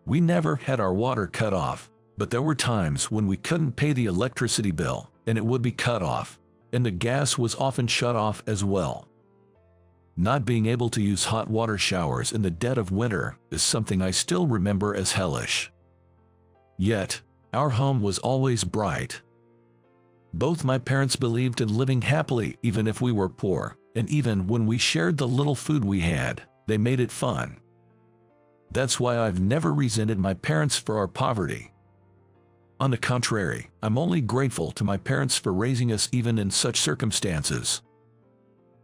We never had our water cut off, but there were times when we couldn't pay the electricity bill, and it would be cut off, and the gas was often shut off as well. Not being able to use hot water showers in the dead of winter is something I still remember as hellish. Yet, our home was always bright. Both my parents believed in living happily even if we were poor, and even when we shared the little food we had, they made it fun. That's why I've never resented my parents for our poverty. On the contrary, I'm only grateful to my parents for raising us even in such circumstances.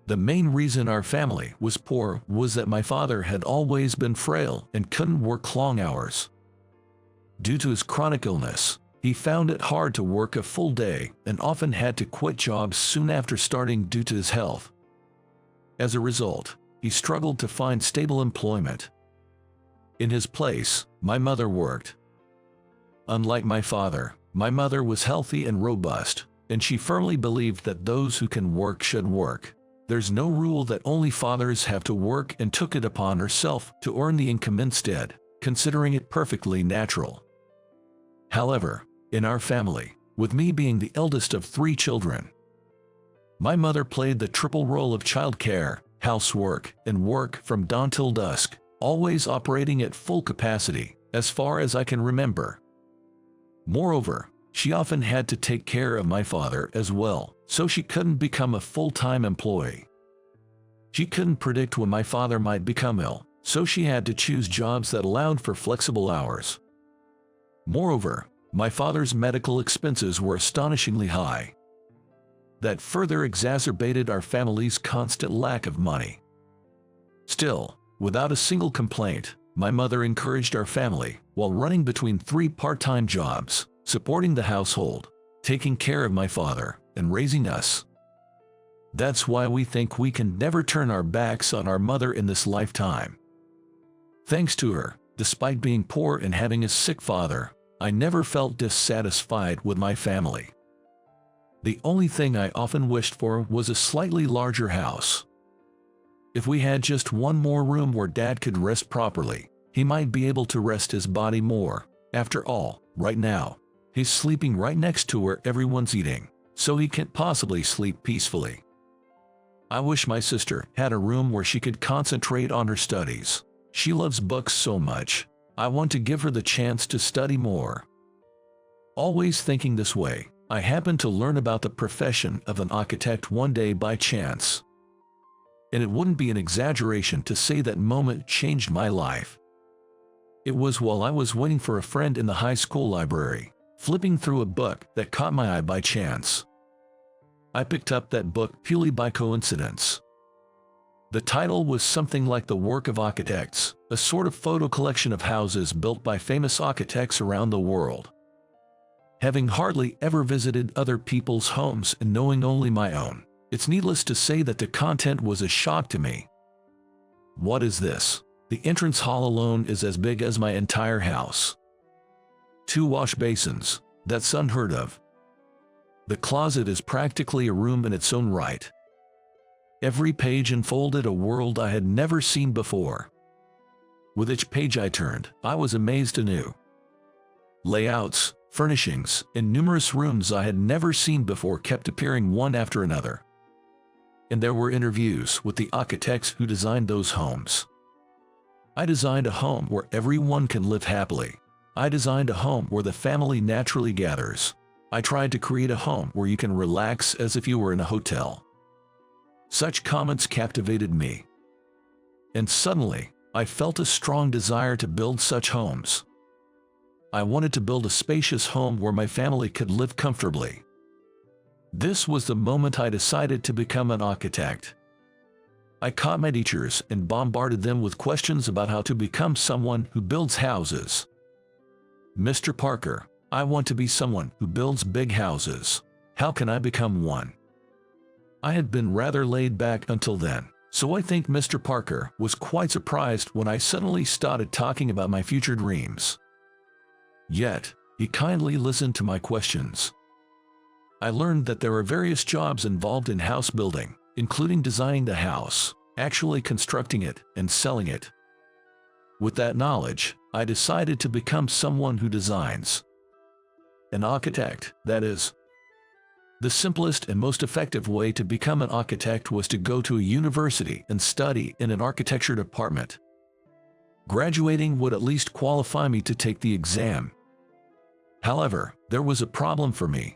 The main reason our family was poor was that my father had always been frail and couldn't work long hours. Due to his chronic illness, he found it hard to work a full day and often had to quit jobs soon after starting due to his health. As a result, he struggled to find stable employment. In his place, my mother worked. Unlike my father, my mother was healthy and robust, and she firmly believed that those who can work should work. There's no rule that only fathers have to work, and took it upon herself to earn the income instead, considering it perfectly natural. However, in our family, with me being the eldest of 3 children, my mother played the triple role of childcare, housework, and work from dawn till dusk, always operating at full capacity, as far as I can remember. Moreover, she often had to take care of my father as well, so she couldn't become a full-time employee. She couldn't predict when my father might become ill, so she had to choose jobs that allowed for flexible hours. Moreover, my father's medical expenses were astonishingly high. That further exacerbated our family's constant lack of money. Still, without a single complaint, my mother encouraged our family, while running between 3 part-time jobs, supporting the household, taking care of my father, and raising us. That's why we think we can never turn our backs on our mother in this lifetime. Thanks to her, despite being poor and having a sick father, I never felt dissatisfied with my family. The only thing I often wished for was a slightly larger house. If we had just one more room where Dad could rest properly, he might be able to rest his body more. After all, right now, he's sleeping right next to where everyone's eating, so he can't possibly sleep peacefully. I wish my sister had a room where she could concentrate on her studies. She loves books so much. I want to give her the chance to study more. Always thinking this way, I happened to learn about the profession of an architect one day by chance. And it wouldn't be an exaggeration to say that moment changed my life. It was while I was waiting for a friend in the high school library, flipping through a book that caught my eye by chance. I picked up that book purely by coincidence. The title was something like The Work of Architects, a sort of photo collection of houses built by famous architects around the world. Having hardly ever visited other people's homes and knowing only my own, it's needless to say that the content was a shock to me. What is this? The entrance hall alone is as big as my entire house. 2 wash basins, that's unheard of. The closet is practically a room in its own right. Every page unfolded a world I had never seen before. With each page I turned, I was amazed anew. Layouts, furnishings, and numerous rooms I had never seen before kept appearing one after another. And there were interviews with the architects who designed those homes. I designed a home where everyone can live happily. I designed a home where the family naturally gathers. I tried to create a home where you can relax as if you were in a hotel. Such comments captivated me. And suddenly, I felt a strong desire to build such homes. I wanted to build a spacious home where my family could live comfortably. This was the moment I decided to become an architect. I caught my teachers and bombarded them with questions about how to become someone who builds houses. Mr. Parker, I want to be someone who builds big houses. How can I become one? I had been rather laid back until then, so I think Mr. Parker was quite surprised when I suddenly started talking about my future dreams. Yet, he kindly listened to my questions. I learned that there are various jobs involved in house building, including designing the house, actually constructing it, and selling it. With that knowledge, I decided to become someone who designs. An architect, that is. The simplest and most effective way to become an architect was to go to a university and study in an architecture department. Graduating would at least qualify me to take the exam. However, there was a problem for me.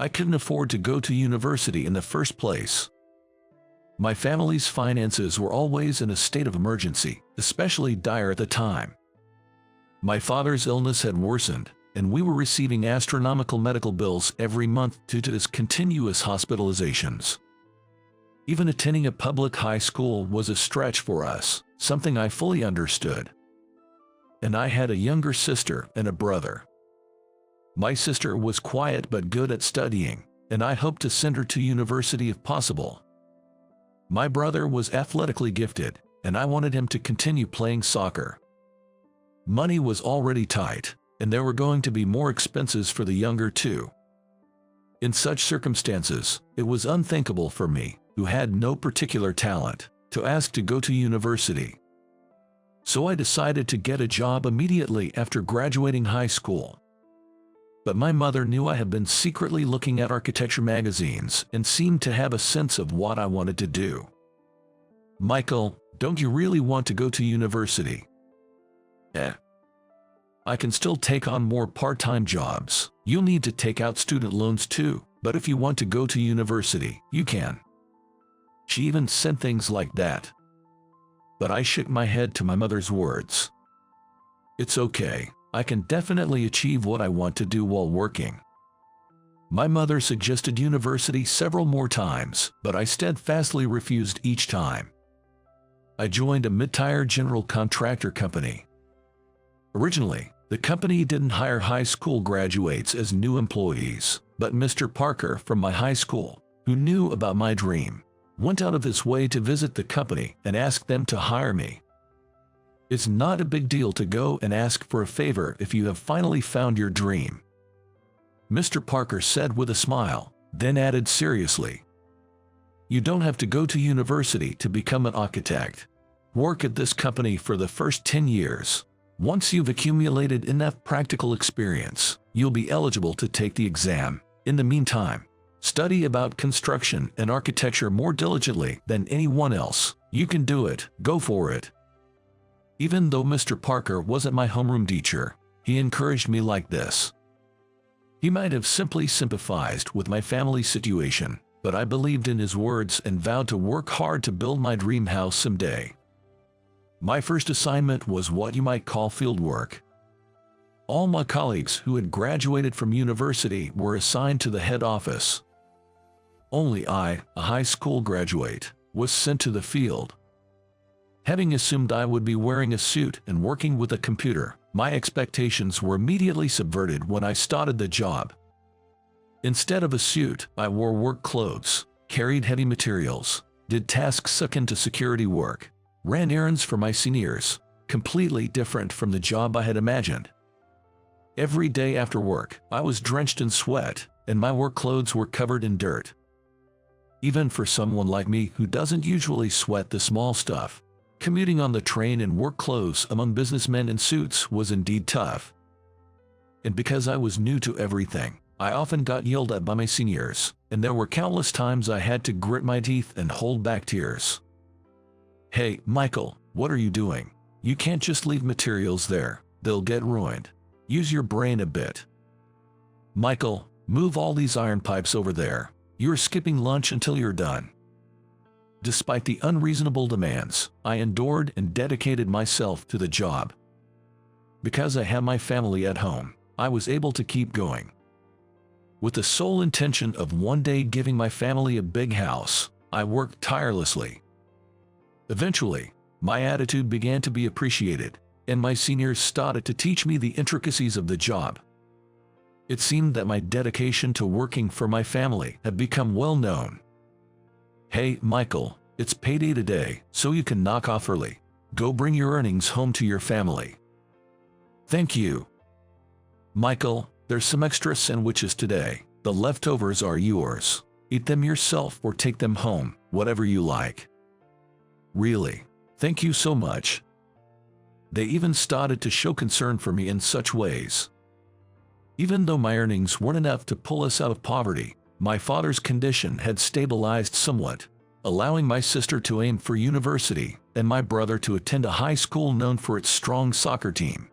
I couldn't afford to go to university in the first place. My family's finances were always in a state of emergency, especially dire at the time. My father's illness had worsened, and we were receiving astronomical medical bills every month due to his continuous hospitalizations. Even attending a public high school was a stretch for us, something I fully understood. And I had a younger sister and a brother. My sister was quiet but good at studying, and I hoped to send her to university if possible. My brother was athletically gifted, and I wanted him to continue playing soccer. Money was already tight, and there were going to be more expenses for the younger too. In such circumstances, it was unthinkable for me, who had no particular talent, to ask to go to university. So I decided to get a job immediately after graduating high school. But my mother knew I had been secretly looking at architecture magazines and seemed to have a sense of what I wanted to do. "Michael, don't you really want to go to university?" I can still take on more part-time jobs. You'll need to take out student loans too, but if you want to go to university, you can." She even said things like that. But I shook my head to my mother's words. "It's okay. I can definitely achieve what I want to do while working." My mother suggested university several more times, but I steadfastly refused each time. I joined a mid-tier general contractor company. Originally, the company didn't hire high school graduates as new employees, but Mr. Parker from my high school, who knew about my dream, went out of his way to visit the company and ask them to hire me. It's not a big deal to go and ask for a favor if you have finally found your dream, Mr. Parker said with a smile, then added seriously. You don't have to go to university to become an architect. Work at this company for the first 10 years. Once you've accumulated enough practical experience, you'll be eligible to take the exam. In the meantime, study about construction and architecture more diligently than anyone else. You can do it. Go for it. Even though Mr. Parker wasn't my homeroom teacher, he encouraged me like this. He might have simply sympathized with my family situation, but I believed in his words and vowed to work hard to build my dream house someday. My first assignment was what you might call field work. All my colleagues who had graduated from university were assigned to the head office. Only I, a high school graduate, was sent to the field. Having assumed I would be wearing a suit and working with a computer, my expectations were immediately subverted when I started the job. Instead of a suit, I wore work clothes, carried heavy materials, did tasks akin to security work, ran errands for my seniors, completely different from the job I had imagined. Every day after work, I was drenched in sweat, and my work clothes were covered in dirt. Even for someone like me who doesn't usually sweat the small stuff, commuting on the train in work clothes among businessmen in suits was indeed tough. And because I was new to everything, I often got yelled at by my seniors, and there were countless times I had to grit my teeth and hold back tears. Hey, Michael, what are you doing? You can't just leave materials there, they'll get ruined. Use your brain a bit. Michael, move all these iron pipes over there. You're skipping lunch until you're done. Despite the unreasonable demands, I endured and dedicated myself to the job. Because I had my family at home, I was able to keep going. With the sole intention of one day giving my family a big house, I worked tirelessly. Eventually, my attitude began to be appreciated, and my seniors started to teach me the intricacies of the job. It seemed that my dedication to working for my family had become well known, Hey, Michael, it's payday today, so you can knock off early. Go bring your earnings home to your family. Thank you. Michael, there's some extra sandwiches today. The leftovers are yours. Eat them yourself or take them home, whatever you like. Really? Thank you so much. They even started to show concern for me in such ways. Even though my earnings weren't enough to pull us out of poverty, my father's condition had stabilized somewhat, allowing my sister to aim for university and my brother to attend a high school known for its strong soccer team.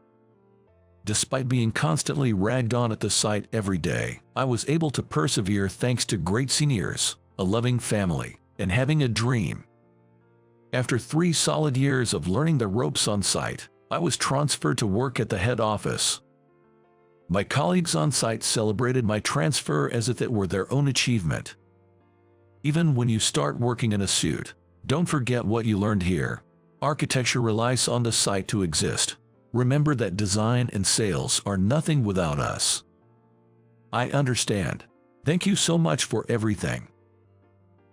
Despite being constantly ragged on at the site every day, I was able to persevere thanks to great seniors, a loving family, and having a dream. After 3 solid years of learning the ropes on site, I was transferred to work at the head office. My colleagues on site celebrated my transfer as if it were their own achievement. Even when you start working in a suit, don't forget what you learned here. Architecture relies on the site to exist. Remember that design and sales are nothing without us. I understand. Thank you so much for everything.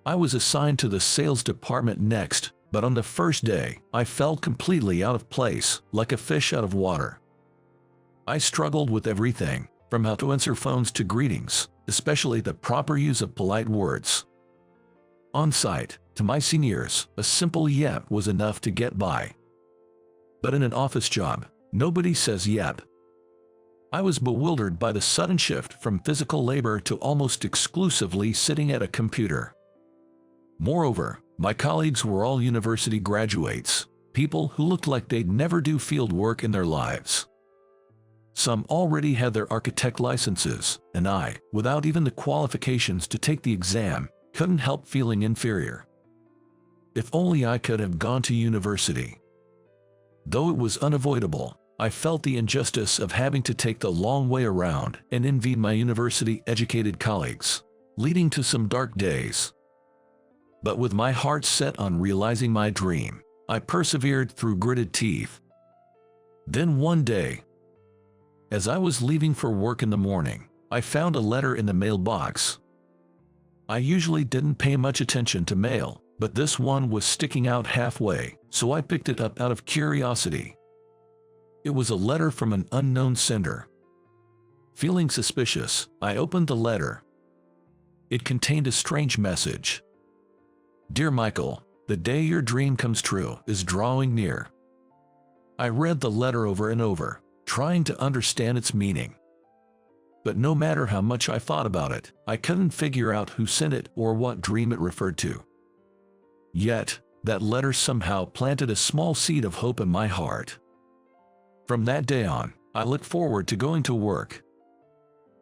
I was assigned to the sales department next, but on the first day, I felt completely out of place, like a fish out of water. I struggled with everything, from how to answer phones to greetings, especially the proper use of polite words. On site, to my seniors, a simple yep was enough to get by. But in an office job, nobody says yep. I was bewildered by the sudden shift from physical labor to almost exclusively sitting at a computer. Moreover, my colleagues were all university graduates, people who looked like they'd never do field work in their lives. Some already had their architect licenses, and I, without even the qualifications to take the exam, couldn't help feeling inferior. If only I could have gone to university. Though it was unavoidable, I felt the injustice of having to take the long way around and envied my university-educated colleagues, leading to some dark days. But with my heart set on realizing my dream, I persevered through gritted teeth. Then one day, as I was leaving for work in the morning, I found a letter in the mailbox. I usually didn't pay much attention to mail, but this one was sticking out halfway, so I picked it up out of curiosity. It was a letter from an unknown sender. Feeling suspicious, I opened the letter. It contained a strange message. Dear Michael, the day your dream comes true is drawing near. I read the letter over and over, trying to understand its meaning. But no matter how much I thought about it, I couldn't figure out who sent it or what dream it referred to. Yet, that letter somehow planted a small seed of hope in my heart. From that day on, I looked forward to going to work.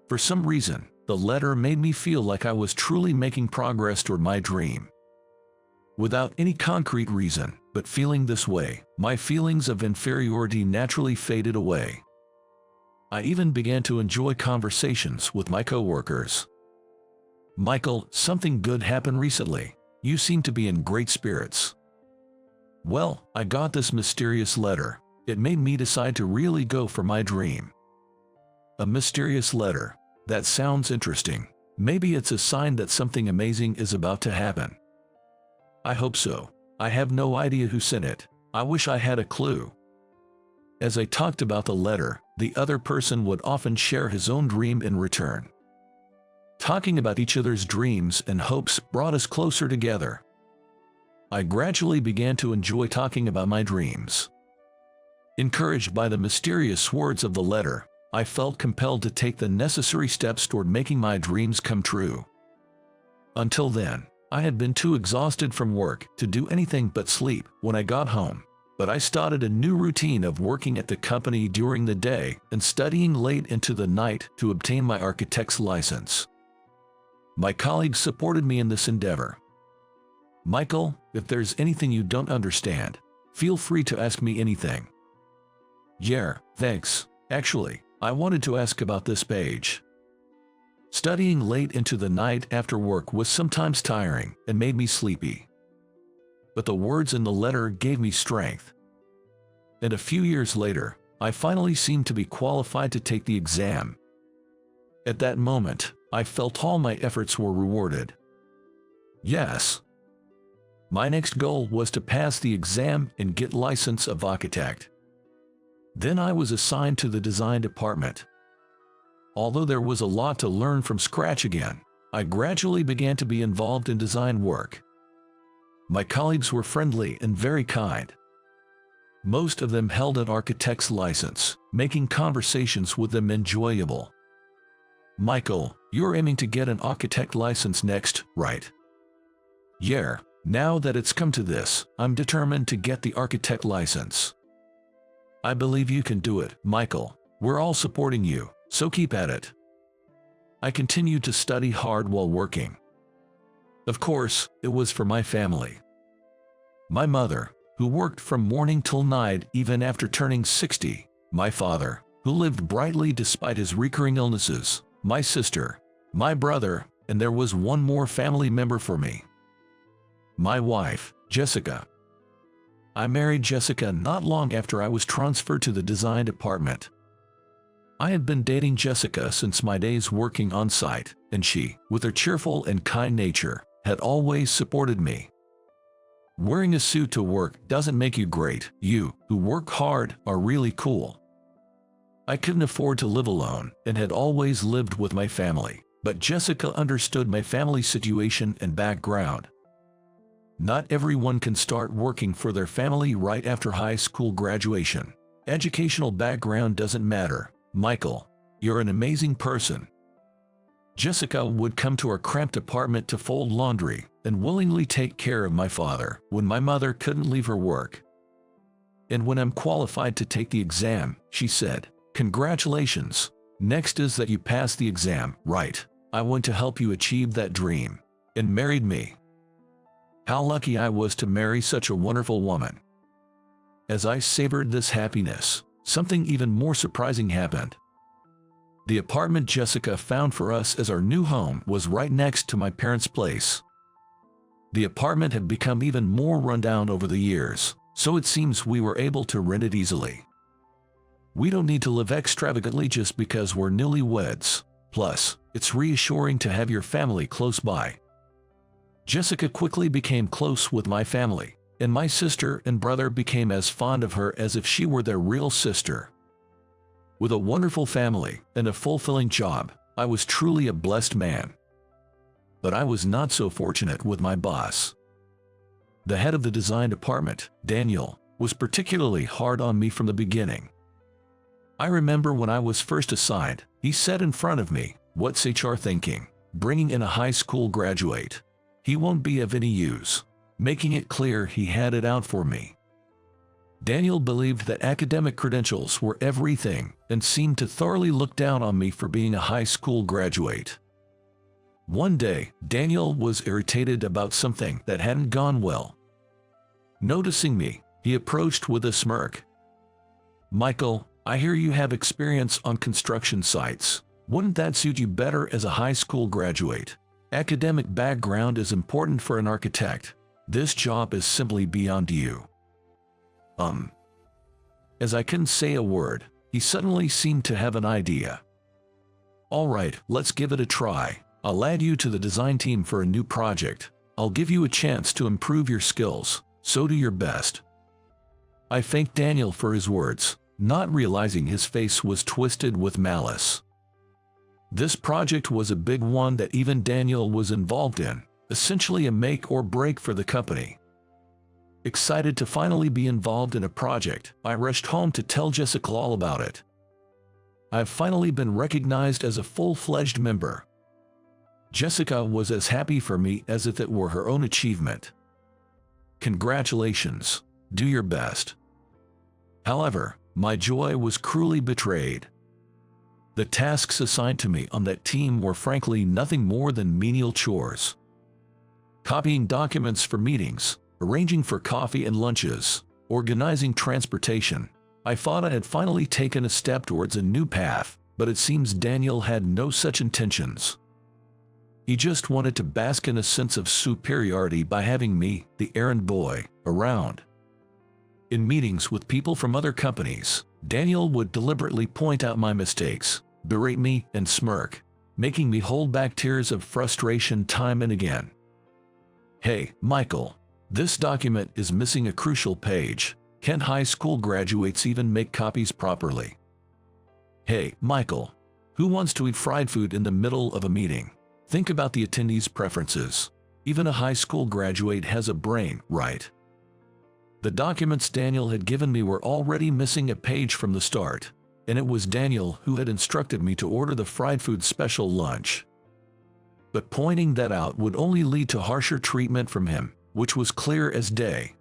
For some reason, the letter made me feel like I was truly making progress toward my dream. Without any concrete reason, but feeling this way, my feelings of inferiority naturally faded away. I even began to enjoy conversations with my coworkers. Michael, something good happened recently. You seem to be in great spirits. Well, I got this mysterious letter. It made me decide to really go for my dream. A mysterious letter. That sounds interesting. Maybe it's a sign that something amazing is about to happen. I hope so. I have no idea who sent it. I wish I had a clue. As I talked about the letter, the other person would often share his own dream in return. Talking about each other's dreams and hopes brought us closer together. I gradually began to enjoy talking about my dreams. Encouraged by the mysterious words of the letter, I felt compelled to take the necessary steps toward making my dreams come true. Until then, I had been too exhausted from work to do anything but sleep when I got home, but I started a new routine of working at the company during the day and studying late into the night to obtain my architect's license. My colleagues supported me in this endeavor. Michael, if there's anything you don't understand, feel free to ask me anything. Yeah, thanks. Actually, I wanted to ask about this page. Studying late into the night after work was sometimes tiring and made me sleepy. But the words in the letter gave me strength. And a few years later, I finally seemed to be qualified to take the exam. At that moment, I felt all my efforts were rewarded. Yes. My next goal was to pass the exam and get license of architect. Then I was assigned to the design department. Although there was a lot to learn from scratch again, I gradually began to be involved in design work. My colleagues were friendly and very kind. Most of them held an architect's license, making conversations with them enjoyable. "Michael, you're aiming to get an architect license next, right?" "Yeah, now that it's come to this, I'm determined to get the architect license." "I believe you can do it, Michael. We're all supporting you, so keep at it." I continued to study hard while working. Of course, it was for my family. My mother, who worked from morning till night even after turning 60, my father, who lived brightly despite his recurring illnesses, my sister, my brother, and there was one more family member for me. My wife, Jessica. I married Jessica not long after I was transferred to the design department. I had been dating Jessica since my days working on site, and she, with her cheerful and kind nature, had always supported me. Wearing a suit to work doesn't make you great. You, who work hard, are really cool. I couldn't afford to live alone and had always lived with my family, but Jessica understood my family situation and background. Not everyone can start working for their family right after high school graduation. Educational background doesn't matter. "Michael, you're an amazing person." Jessica would come to our cramped apartment to fold laundry and willingly take care of my father when my mother couldn't leave her work. And when I'm qualified to take the exam, she said, "Congratulations. Next is that you pass the exam, right? I want to help you achieve that dream," and married me. How lucky I was to marry such a wonderful woman. As I savored this happiness, something even more surprising happened. The apartment Jessica found for us as our new home was right next to my parents' place. The apartment had become even more rundown over the years, so it seems we were able to rent it easily. We don't need to live extravagantly just because we're newlyweds. Plus, it's reassuring to have your family close by. Jessica quickly became close with my family, and my sister and brother became as fond of her as if she were their real sister. With a wonderful family and a fulfilling job, I was truly a blessed man. But I was not so fortunate with my boss. The head of the design department, Daniel, was particularly hard on me from the beginning. I remember when I was first assigned, he said in front of me, "What's HR thinking? Bringing in a high school graduate. He won't be of any use," making it clear he had it out for me. Daniel believed that academic credentials were everything and seemed to thoroughly look down on me for being a high school graduate. One day, Daniel was irritated about something that hadn't gone well. Noticing me, he approached with a smirk. "Michael, I hear you have experience on construction sites. Wouldn't that suit you better as a high school graduate? Academic background is important for an architect. This job is simply beyond you." As I couldn't say a word, he suddenly seemed to have an idea. "All right, let's give it a try. I'll add you to the design team for a new project. I'll give you a chance to improve your skills, so do your best." I thanked Daniel for his words, not realizing his face was twisted with malice. This project was a big one that even Daniel was involved in, essentially a make or break for the company. Excited to finally be involved in a project, I rushed home to tell Jessica all about it. I've finally been recognized as a full-fledged member. Jessica was as happy for me as if it were her own achievement. "Congratulations. Do your best." However, my joy was cruelly betrayed. The tasks assigned to me on that team were frankly nothing more than menial chores. Copying documents for meetings, arranging for coffee and lunches, organizing transportation. I thought I had finally taken a step towards a new path, but it seems Daniel had no such intentions. He just wanted to bask in a sense of superiority by having me, the errand boy, around. In meetings with people from other companies, Daniel would deliberately point out my mistakes, berate me, and smirk, making me hold back tears of frustration time and again. "Hey, Michael, This document is missing a crucial page. Can't high school graduates even make copies properly? Hey, Michael. Who wants to eat fried food in the middle of a meeting? Think about the attendees' preferences. Even a high school graduate has a brain, right? The documents Daniel had given me were already missing a page from the start, and it was Daniel who had instructed me to order the fried food special lunch. But pointing that out would only lead to harsher treatment from him, which was clear as day.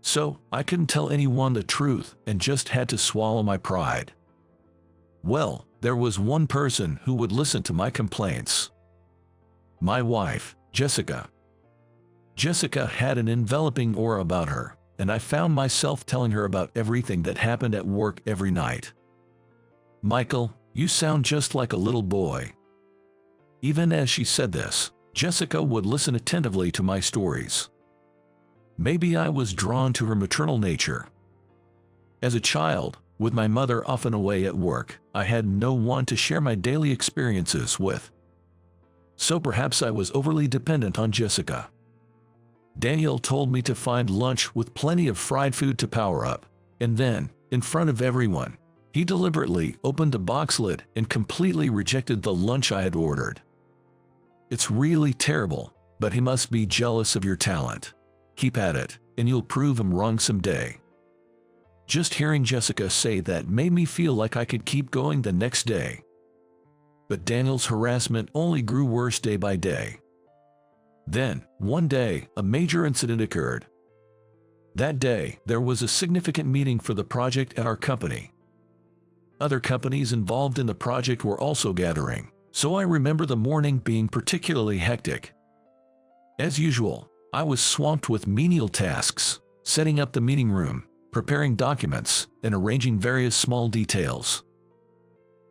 So, I couldn't tell anyone the truth and just had to swallow my pride. Well, there was one person who would listen to my complaints. My wife, Jessica. Jessica had an enveloping aura about her, and I found myself telling her about everything that happened at work every night. Michael, you sound just like a little boy. Even as she said this, Jessica would listen attentively to my stories. Maybe I was drawn to her maternal nature. As a child, with my mother often away at work, I had no one to share my daily experiences with. So perhaps I was overly dependent on Jessica. Daniel told me to find lunch with plenty of fried food to power up, and then, in front of everyone, he deliberately opened the box lid and completely rejected the lunch I had ordered. It's really terrible, but he must be jealous of your talent. Keep at it, and you'll prove him wrong someday. Just hearing Jessica say that made me feel like I could keep going the next day. But Daniel's harassment only grew worse day by day. Then, one day, a major incident occurred. That day, there was a significant meeting for the project at our company. Other companies involved in the project were also gathering, so I remember the morning being particularly hectic. As usual, I was swamped with menial tasks, setting up the meeting room, preparing documents, and arranging various small details.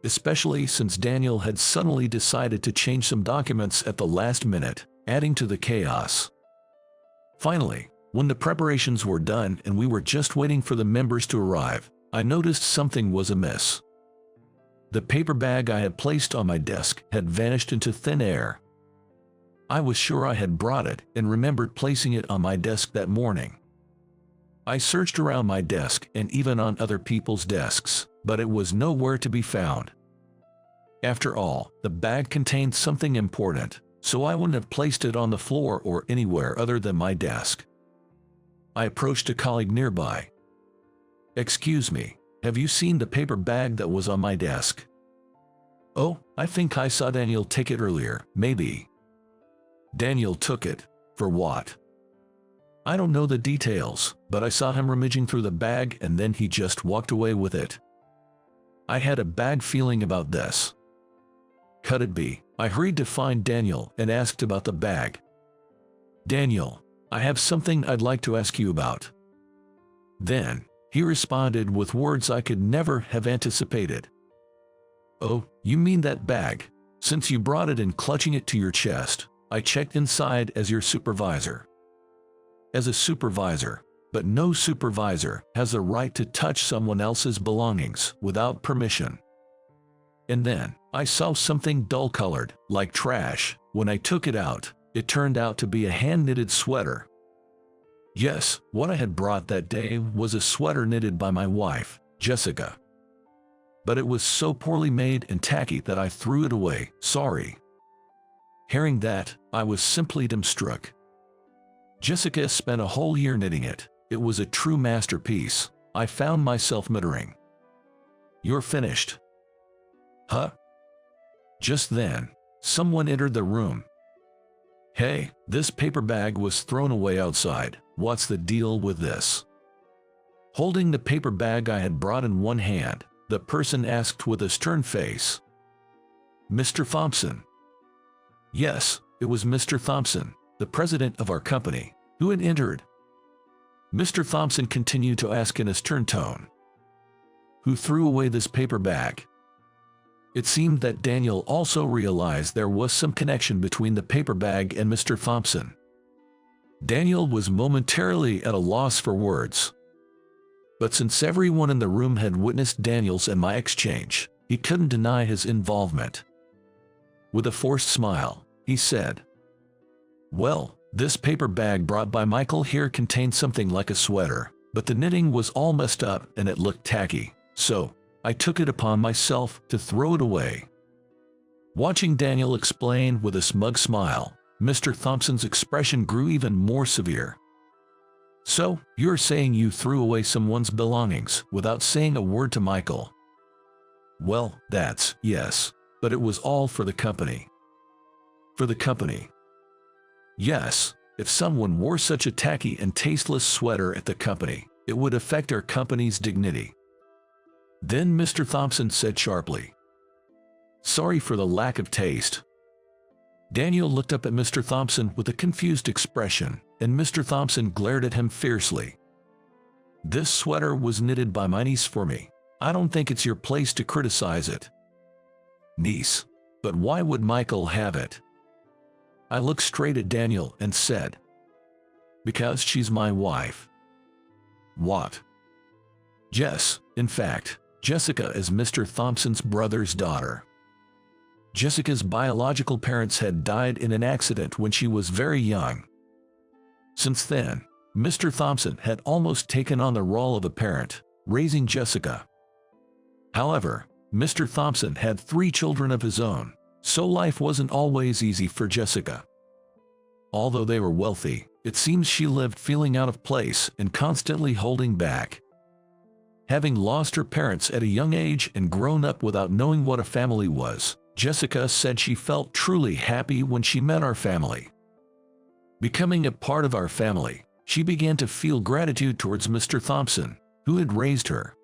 Especially since Daniel had suddenly decided to change some documents at the last minute, adding to the chaos. Finally, when the preparations were done and we were just waiting for the members to arrive, I noticed something was amiss. The paper bag I had placed on my desk had vanished into thin air. I was sure I had brought it and remembered placing it on my desk that morning. I searched around my desk and even on other people's desks, but it was nowhere to be found. After all, the bag contained something important, so I wouldn't have placed it on the floor or anywhere other than my desk. I approached a colleague nearby. "Excuse me, have you seen the paper bag that was on my desk?" "Oh, I think I saw Daniel take it earlier, maybe." "Daniel took it? For what?" "I don't know the details, but I saw him rummaging through the bag and then he just walked away with it." I had a bad feeling about this. Could it be? I hurried to find Daniel and asked about the bag. "Daniel, I have something I'd like to ask you about." Then, he responded with words I could never have anticipated. "Oh, you mean that bag? Since you brought it in clutching it to your chest, I checked inside as your supervisor." As a supervisor, but no supervisor has the right to touch someone else's belongings without permission. And then, I saw something dull-colored, like trash. When I took it out, it turned out to be a hand-knitted sweater. Yes, what I had brought that day was a sweater knitted by my wife, Jessica. But it was so poorly made and tacky that I threw it away, sorry. Hearing that, I was simply dumbstruck. Jessica spent a whole year knitting it. It was a true masterpiece. I found myself muttering, "You're finished." "Huh?" Just then, someone entered the room. "Hey, this paper bag was thrown away outside. What's the deal with this?" Holding the paper bag I had brought in one hand, the person asked with a stern face. "Mr. Thompson?" Yes, it was Mr. Thompson, the president of our company, who had entered. Mr. Thompson continued to ask in a stern tone, "Who threw away this paper bag?" It seemed that Daniel also realized there was some connection between the paper bag and Mr. Thompson. Daniel was momentarily at a loss for words. But since everyone in the room had witnessed Daniel's and my exchange, he couldn't deny his involvement. With a forced smile, he said, "Well, This paper bag brought by Michael here contained something like a sweater, but the knitting was all messed up and it looked tacky, so I took it upon myself to throw it away. Watching Daniel explain with a smug smile, Mr. Thompson's expression grew even more severe. So, you're saying you threw away someone's belongings without saying a word to Michael? Well, that's yes, but it was all for the company. For the company. Yes, if someone wore such a tacky and tasteless sweater at the company, it would affect our company's dignity. Then Mr. Thompson said sharply, "Sorry for the lack of taste." Daniel looked up at Mr. Thompson with a confused expression, and Mr. Thompson glared at him fiercely. "This sweater was knitted by my niece for me. I don't think it's your place to criticize it." Niece? But why would Michael have it? I looked straight at Daniel and said, "Because she's my wife." What? Jess, in fact, Jessica is Mr. Thompson's brother's daughter. Jessica's biological parents had died in an accident when she was very young. Since then, Mr. Thompson had almost taken on the role of a parent, raising Jessica. However, Mr. Thompson had 3 children of his own, so life wasn't always easy for Jessica. Although they were wealthy, it seems she lived feeling out of place and constantly holding back. Having lost her parents at a young age and grown up without knowing what a family was, Jessica said she felt truly happy when she met our family. Becoming a part of our family, she began to feel gratitude towards Mr. Thompson, who had raised her.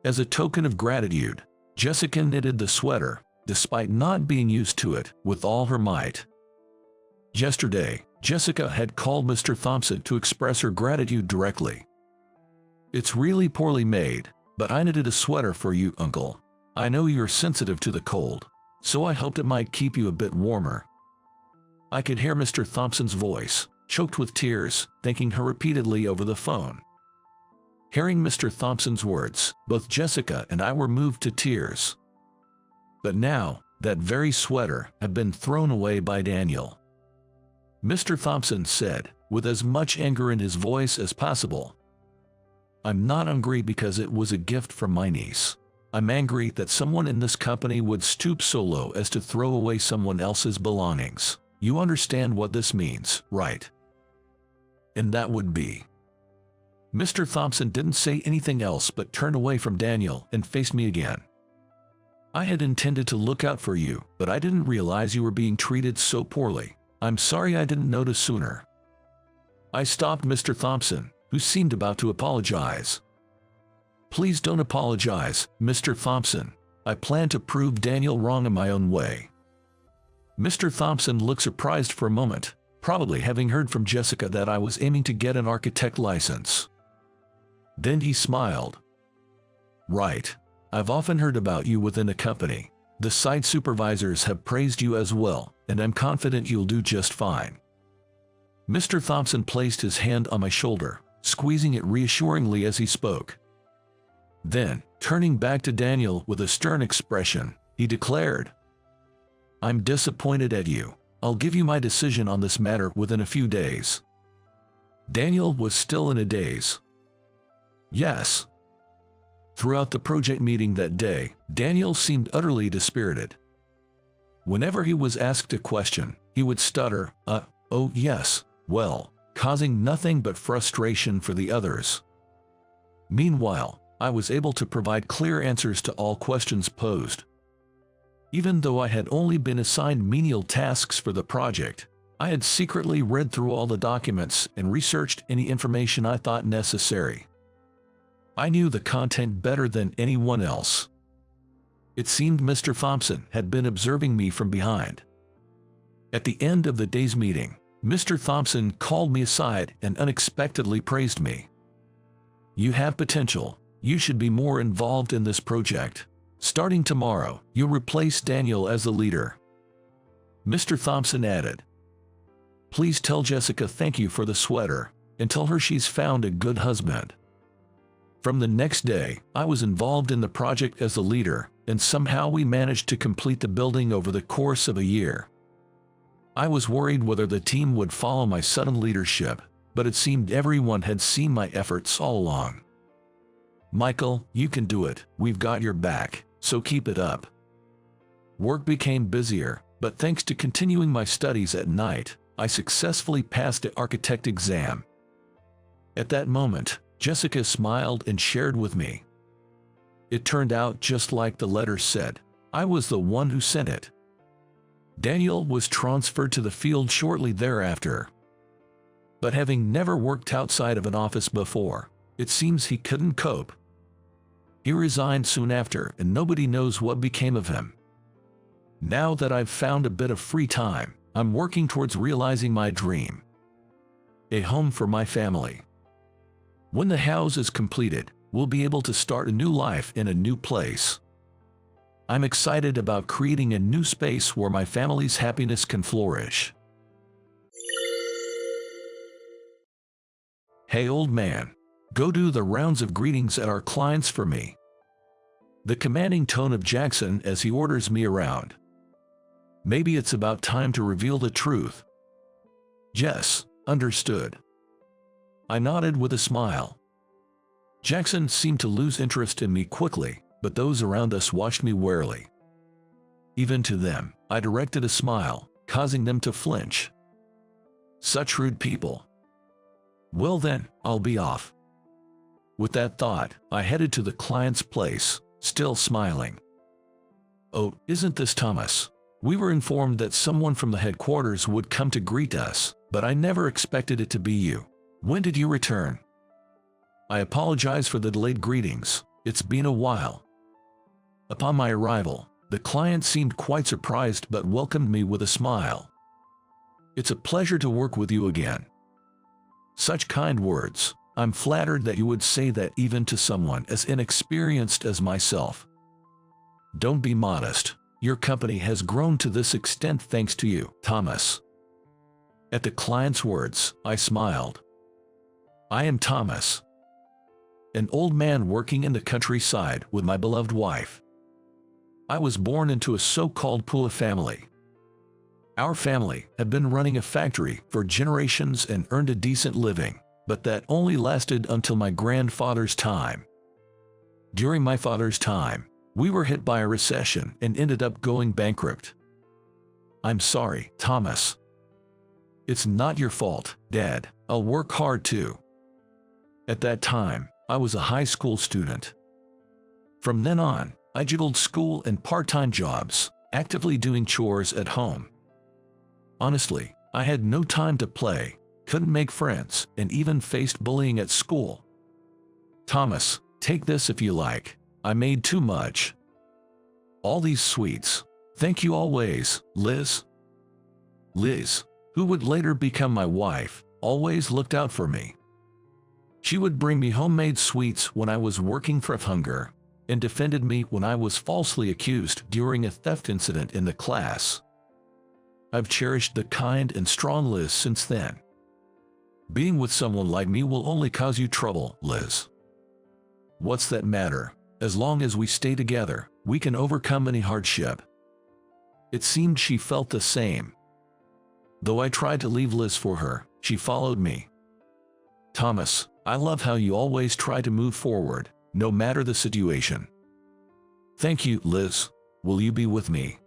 As a token of gratitude, Jessica knitted the sweater, despite not being used to it, with all her might. Yesterday, Jessica had called Mr. Thompson to express her gratitude directly. "It's really poorly made, but I knitted a sweater for you, Uncle. I know you're sensitive to the cold, so I hoped it might keep you a bit warmer." I could hear Mr. Thompson's voice, choked with tears, thanking her repeatedly over the phone. Hearing Mr. Thompson's words, both Jessica and I were moved to tears. But now, that very sweater had been thrown away by Daniel. Mr. Thompson said, with as much anger in his voice as possible, "I'm not angry because it was a gift from my niece. I'm angry that someone in this company would stoop so low as to throw away someone else's belongings. You understand what this means, right?" And that would be. Mr. Thompson didn't say anything else but turned away from Daniel and faced me again. "I had intended to look out for you, but I didn't realize you were being treated so poorly. I'm sorry I didn't notice sooner." I stopped Mr. Thompson, who seemed about to apologize. "Please don't apologize, Mr. Thompson. I plan to prove Daniel wrong in my own way." Mr. Thompson looked surprised for a moment, probably having heard from Jessica that I was aiming to get an architect license. Then he smiled. "Right. I've often heard about you within the company. The site supervisors have praised you as well, and I'm confident you'll do just fine." Mr. Thompson placed his hand on my shoulder, squeezing it reassuringly as he spoke. Then, turning back to Daniel with a stern expression, he declared, "I'm disappointed at you. I'll give you my decision on this matter within a few days." Daniel was still in a daze. Yes. Throughout the project meeting that day, Daniel seemed utterly dispirited. Whenever he was asked a question, he would stutter, "Oh yes, well," causing nothing but frustration for the others. Meanwhile, I was able to provide clear answers to all questions posed. Even though I had only been assigned menial tasks for the project, I had secretly read through all the documents and researched any information I thought necessary. I knew the content better than anyone else. It seemed Mr. Thompson had been observing me from behind. At the end of the day's meeting, Mr. Thompson called me aside and unexpectedly praised me. "You have potential. You should be more involved in this project. Starting tomorrow, you'll replace Daniel as the leader." Mr. Thompson added, "Please tell Jessica thank you for the sweater, and tell her she's found a good husband." From the next day, I was involved in the project as the leader, and somehow we managed to complete the building over the course of a year. I was worried whether the team would follow my sudden leadership, but it seemed everyone had seen my efforts all along. "Michael, you can do it. We've got your back, so keep it up." Work became busier, but thanks to continuing my studies at night, I successfully passed the architect exam. At that moment, Jessica smiled and shared with me. It turned out just like the letter said. I was the one who sent it. Daniel was transferred to the field shortly thereafter. But having never worked outside of an office before, it seems he couldn't cope. He resigned soon after, and nobody knows what became of him. Now that I've found a bit of free time, I'm working towards realizing my dream: a home for my family. When the house is completed, we'll be able to start a new life in a new place. I'm excited about creating a new space where my family's happiness can flourish. "Hey old man, go do the rounds of greetings at our clients for me." The commanding tone of Jackson as he orders me around. Maybe it's about time to reveal the truth. Jess, understood. I nodded with a smile. Jackson seemed to lose interest in me quickly, but those around us watched me warily. Even to them, I directed a smile, causing them to flinch. Such rude people. Well then, I'll be off. With that thought, I headed to the client's place, still smiling. "Oh, isn't this Thomas? We were informed that someone from the headquarters would come to greet us, but I never expected it to be you. When did you return?" I apologize for the delayed greetings. It's been a while. Upon my arrival, the client seemed quite surprised but welcomed me with a smile. "It's a pleasure to work with you again." Such kind words. I'm flattered that you would say that even to someone as inexperienced as myself. Don't be modest. Your company has grown to this extent thanks to you, Thomas. At the client's words, I smiled. I am Thomas, an old man working in the countryside with my beloved wife. I was born into a so-called poor family. Our family had been running a factory for generations and earned a decent living, but that only lasted until my grandfather's time. During my father's time, we were hit by a recession and ended up going bankrupt. I'm sorry, Thomas. It's not your fault, Dad. I'll work hard too. At that time, I was a high school student. From then on, I juggled school and part-time jobs, actively doing chores at home. Honestly, I had no time to play, couldn't make friends, and even faced bullying at school. Thomas, take this if you like. I made too much. All these sweets. Thank you always, Liz. Liz, who would later become my wife, always looked out for me. She would bring me homemade sweets when I was working for hunger, and defended me when I was falsely accused during a theft incident in the class. I've cherished the kind and strong Liz since then. Being with someone like me will only cause you trouble, Liz. What's that matter? As long as we stay together, we can overcome any hardship. It seemed she felt the same. Though I tried to leave Liz for her, she followed me. Thomas, I love how you always try to move forward, no matter the situation. Thank you, Liz. Will you be with me?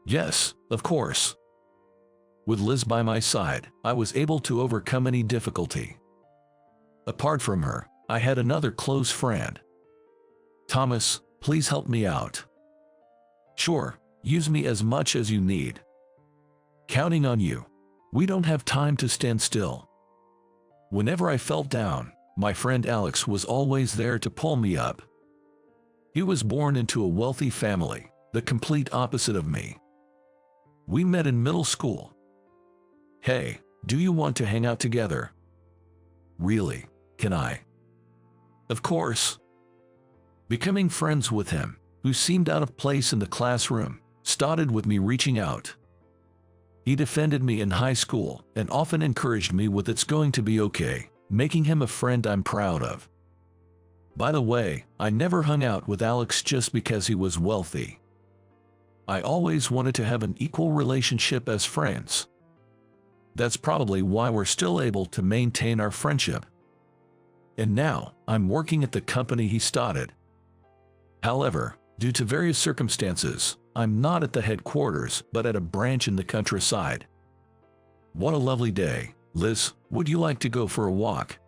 Yes, of course. With Liz by my side, I was able to overcome any difficulty. Apart from her, I had another close friend. Thomas, please help me out. Sure, use me as much as you need. Counting on you. We don't have time to stand still. Whenever I felt down, my friend Alex was always there to pull me up. He was born into a wealthy family, the complete opposite of me. We met in middle school. Hey, do you want to hang out together? Really, can I? Of course. Becoming friends with him, who seemed out of place in the classroom, started with me reaching out. He defended me in high school and often encouraged me with "it's going to be okay," making him a friend I'm proud of. By the way, I never hung out with Alex just because he was wealthy. I always wanted to have an equal relationship as friends. That's probably why we're still able to maintain our friendship. And now, I'm working at the company he started. However, due to various circumstances, I'm not at the headquarters but at a branch in the countryside. What a lovely day. Liz, would you like to go for a walk?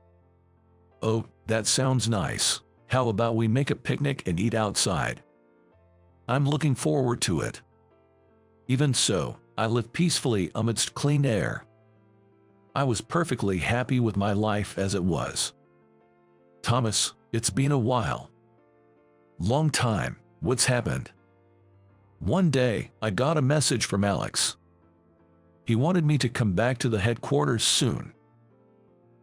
Oh, that sounds nice. How about we make a picnic and eat outside? I'm looking forward to it. Even so, I live peacefully amidst clean air. I was perfectly happy with my life as it was. Thomas, it's been a while. Long time. What's happened? One day, I got a message from Alex. He wanted me to come back to the headquarters soon.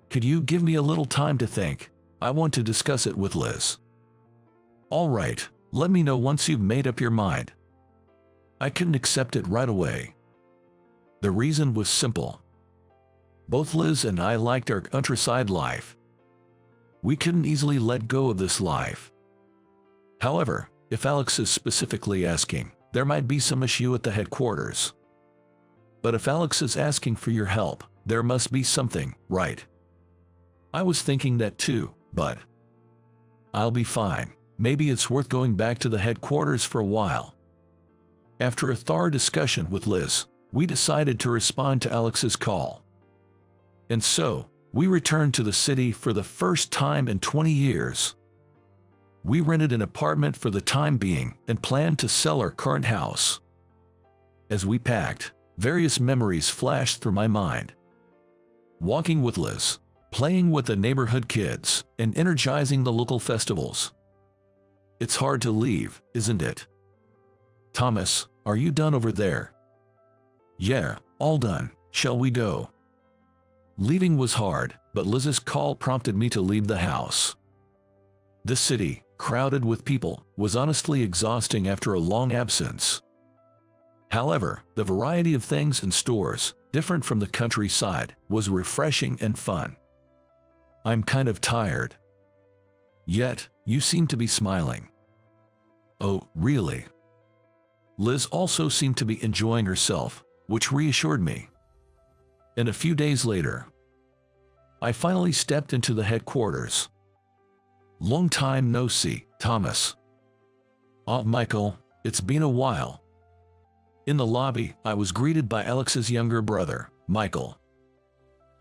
Could you give me a little time to think? I want to discuss it with Liz. All right, let me know once you've made up your mind. I couldn't accept it right away. The reason was simple. Both Liz and I liked our countryside life. We couldn't easily let go of this life. However, if Alex is specifically asking, there might be some issue at the headquarters. But if Alex is asking for your help, there must be something, right? I was thinking that too, but I'll be fine. Maybe it's worth going back to the headquarters for a while. After a thorough discussion with Liz, we decided to respond to Alex's call. And so, we returned to the city for the first time in 20 years. We rented an apartment for the time being and planned to sell our current house. As we packed, various memories flashed through my mind. Walking with Liz, playing with the neighborhood kids, and energizing the local festivals. It's hard to leave, isn't it? Thomas, are you done over there? Yeah, all done. Shall we go? Leaving was hard, but Liz's call prompted me to leave the house. The city, crowded with people, was honestly exhausting after a long absence. However, the variety of things in stores, different from the countryside, was refreshing and fun. I'm kind of tired. Yet, you seem to be smiling. Oh, really? Liz also seemed to be enjoying herself, which reassured me. And a few days later, I finally stepped into the headquarters. Long time no see, Thomas. Michael, it's been a while. In the lobby, I was greeted by Alex's younger brother, Michael.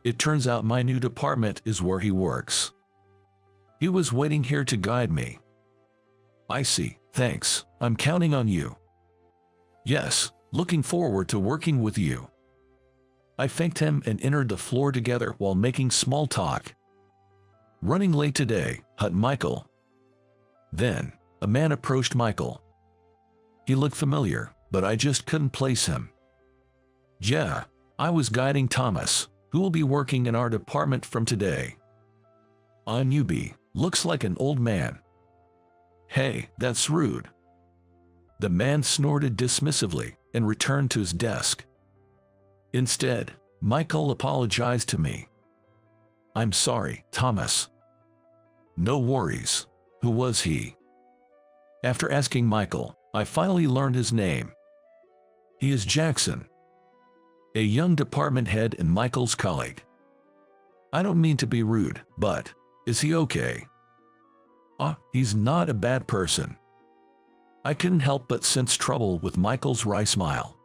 It turns out my new department is where he works. He was waiting here to guide me. I see, thanks, I'm counting on you. Yes, looking forward to working with you. I thanked him and entered the floor together while making small talk. Running late today, Michael. Then, a man approached Michael. He looked familiar, but I just couldn't place him. Yeah, I was guiding Thomas, who will be working in our department from today. A newbie, looks like an old man. Hey, that's rude. The man snorted dismissively and returned to his desk. Instead, Michael apologized to me. I'm sorry, Thomas. No worries. Who was he? After asking Michael, I finally learned his name. He is Jackson, a young department head and Michael's colleague. I don't mean to be rude, but is he okay? He's not a bad person. I couldn't help but sense trouble with Michael's wry smile.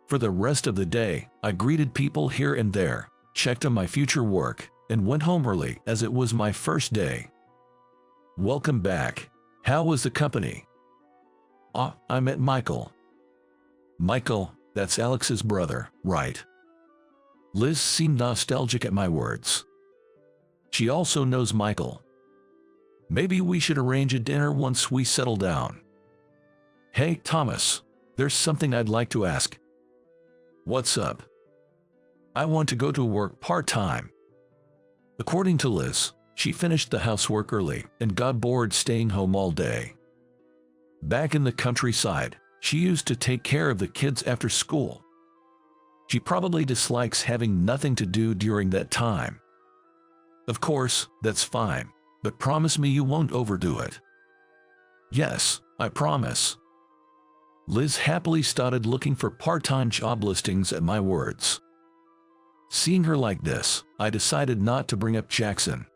For the rest of the day, I greeted people here and there, checked on my future work, and went home early as it was my first day. Welcome back. How was the company? I met Michael. Michael, that's Alex's brother, right? Liz seemed nostalgic at my words. She also knows Michael. Maybe we should arrange a dinner once we settle down. Hey, Thomas, there's something I'd like to ask. What's up? I want to go to work part-time. According to Liz, she finished the housework early and got bored staying home all day. Back in the countryside, she used to take care of the kids after school. She probably dislikes having nothing to do during that time. Of course, that's fine, but promise me you won't overdo it. Yes, I promise. Liz happily started looking for part-time job listings at my words. Seeing her like this, I decided not to bring up Jackson.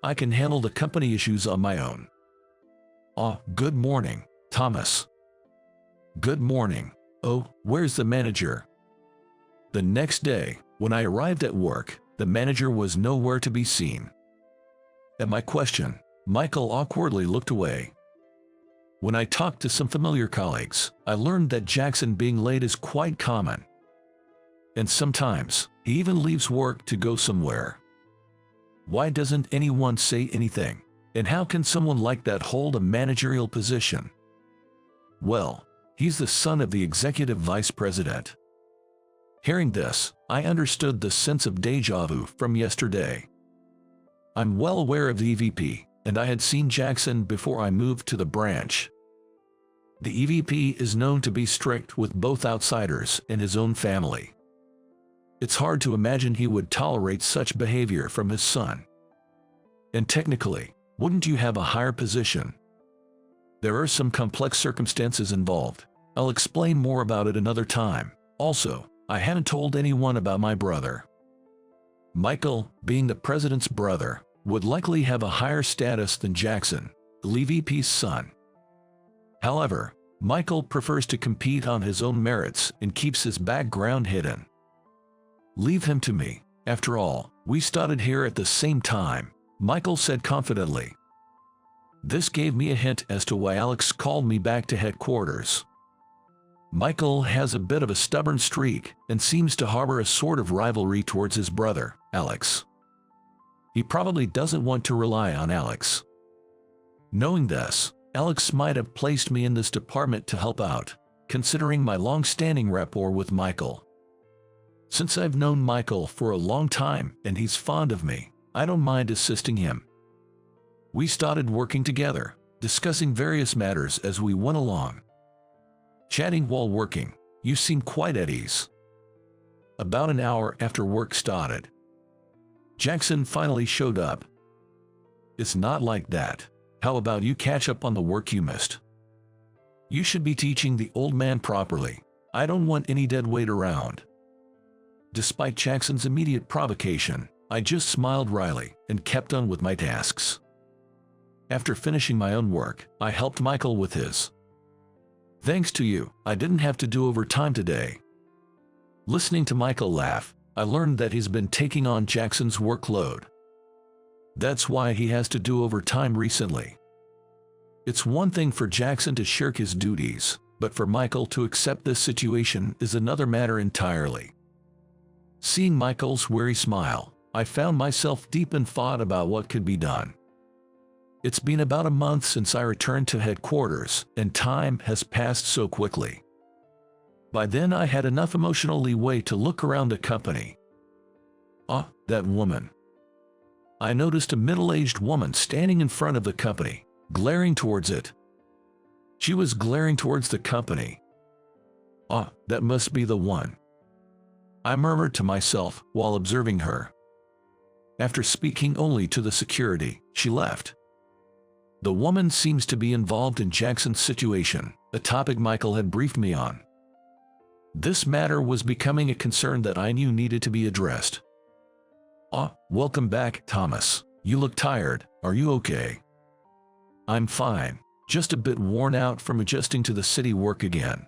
I can handle the company issues on my own. "Oh, good morning, Thomas." "Good morning. Oh, where's the manager?" The next day, when I arrived at work, the manager was nowhere to be seen. At my question, Michael awkwardly looked away. When I talked to some familiar colleagues, I learned that Jackson being late is quite common. And sometimes, he even leaves work to go somewhere. Why doesn't anyone say anything? And how can someone like that hold a managerial position? Well, he's the son of the executive vice president. Hearing this, I understood the sense of déjà vu from yesterday. I'm well aware of the EVP, and I had seen Jackson before I moved to the branch. The EVP is known to be strict with both outsiders and his own family. It's hard to imagine he would tolerate such behavior from his son. And technically, wouldn't you have a higher position? There are some complex circumstances involved. I'll explain more about it another time. Also, I haven't told anyone about my brother. Michael, being the president's brother, would likely have a higher status than Jackson, the EVP's son. However, Michael prefers to compete on his own merits and keeps his background hidden. "Leave him to me. After all, we started here at the same time," Michael said confidently. This gave me a hint as to why Alex called me back to headquarters. Michael has a bit of a stubborn streak and seems to harbor a sort of rivalry towards his brother, Alex. He probably doesn't want to rely on Alex. Knowing this, Alex might have placed me in this department to help out, considering my long-standing rapport with Michael. Since I've known Michael for a long time and he's fond of me, I don't mind assisting him. We started working together, discussing various matters as we went along. Chatting while working, you seem quite at ease. About an hour after work started, Jackson finally showed up. "It's not like that. How about you catch up on the work you missed? You should be teaching the old man properly. I don't want any dead weight around." Despite Jackson's immediate provocation, I just smiled wryly and kept on with my tasks. After finishing my own work, I helped Michael with his. "Thanks to you, I didn't have to do overtime today." Listening to Michael laugh, I learned that he's been taking on Jackson's workload. That's why he has to do overtime recently. It's one thing for Jackson to shirk his duties, but for Michael to accept this situation is another matter entirely. Seeing Michael's weary smile, I found myself deep in thought about what could be done. It's been about a month since I returned to headquarters, and time has passed so quickly. By then I had enough emotional leeway to look around the company. Ah, that woman. I noticed a middle-aged woman standing in front of the company, glaring towards it. She was glaring towards the company. Ah, that must be the one. I murmured to myself while observing her. After speaking only to the security, she left. The woman seems to be involved in Jackson's situation, a topic Michael had briefed me on. This matter was becoming a concern that I knew needed to be addressed. "Ah, welcome back, Thomas. You look tired. Are you okay?" "I'm fine, just a bit worn out from adjusting to the city work again.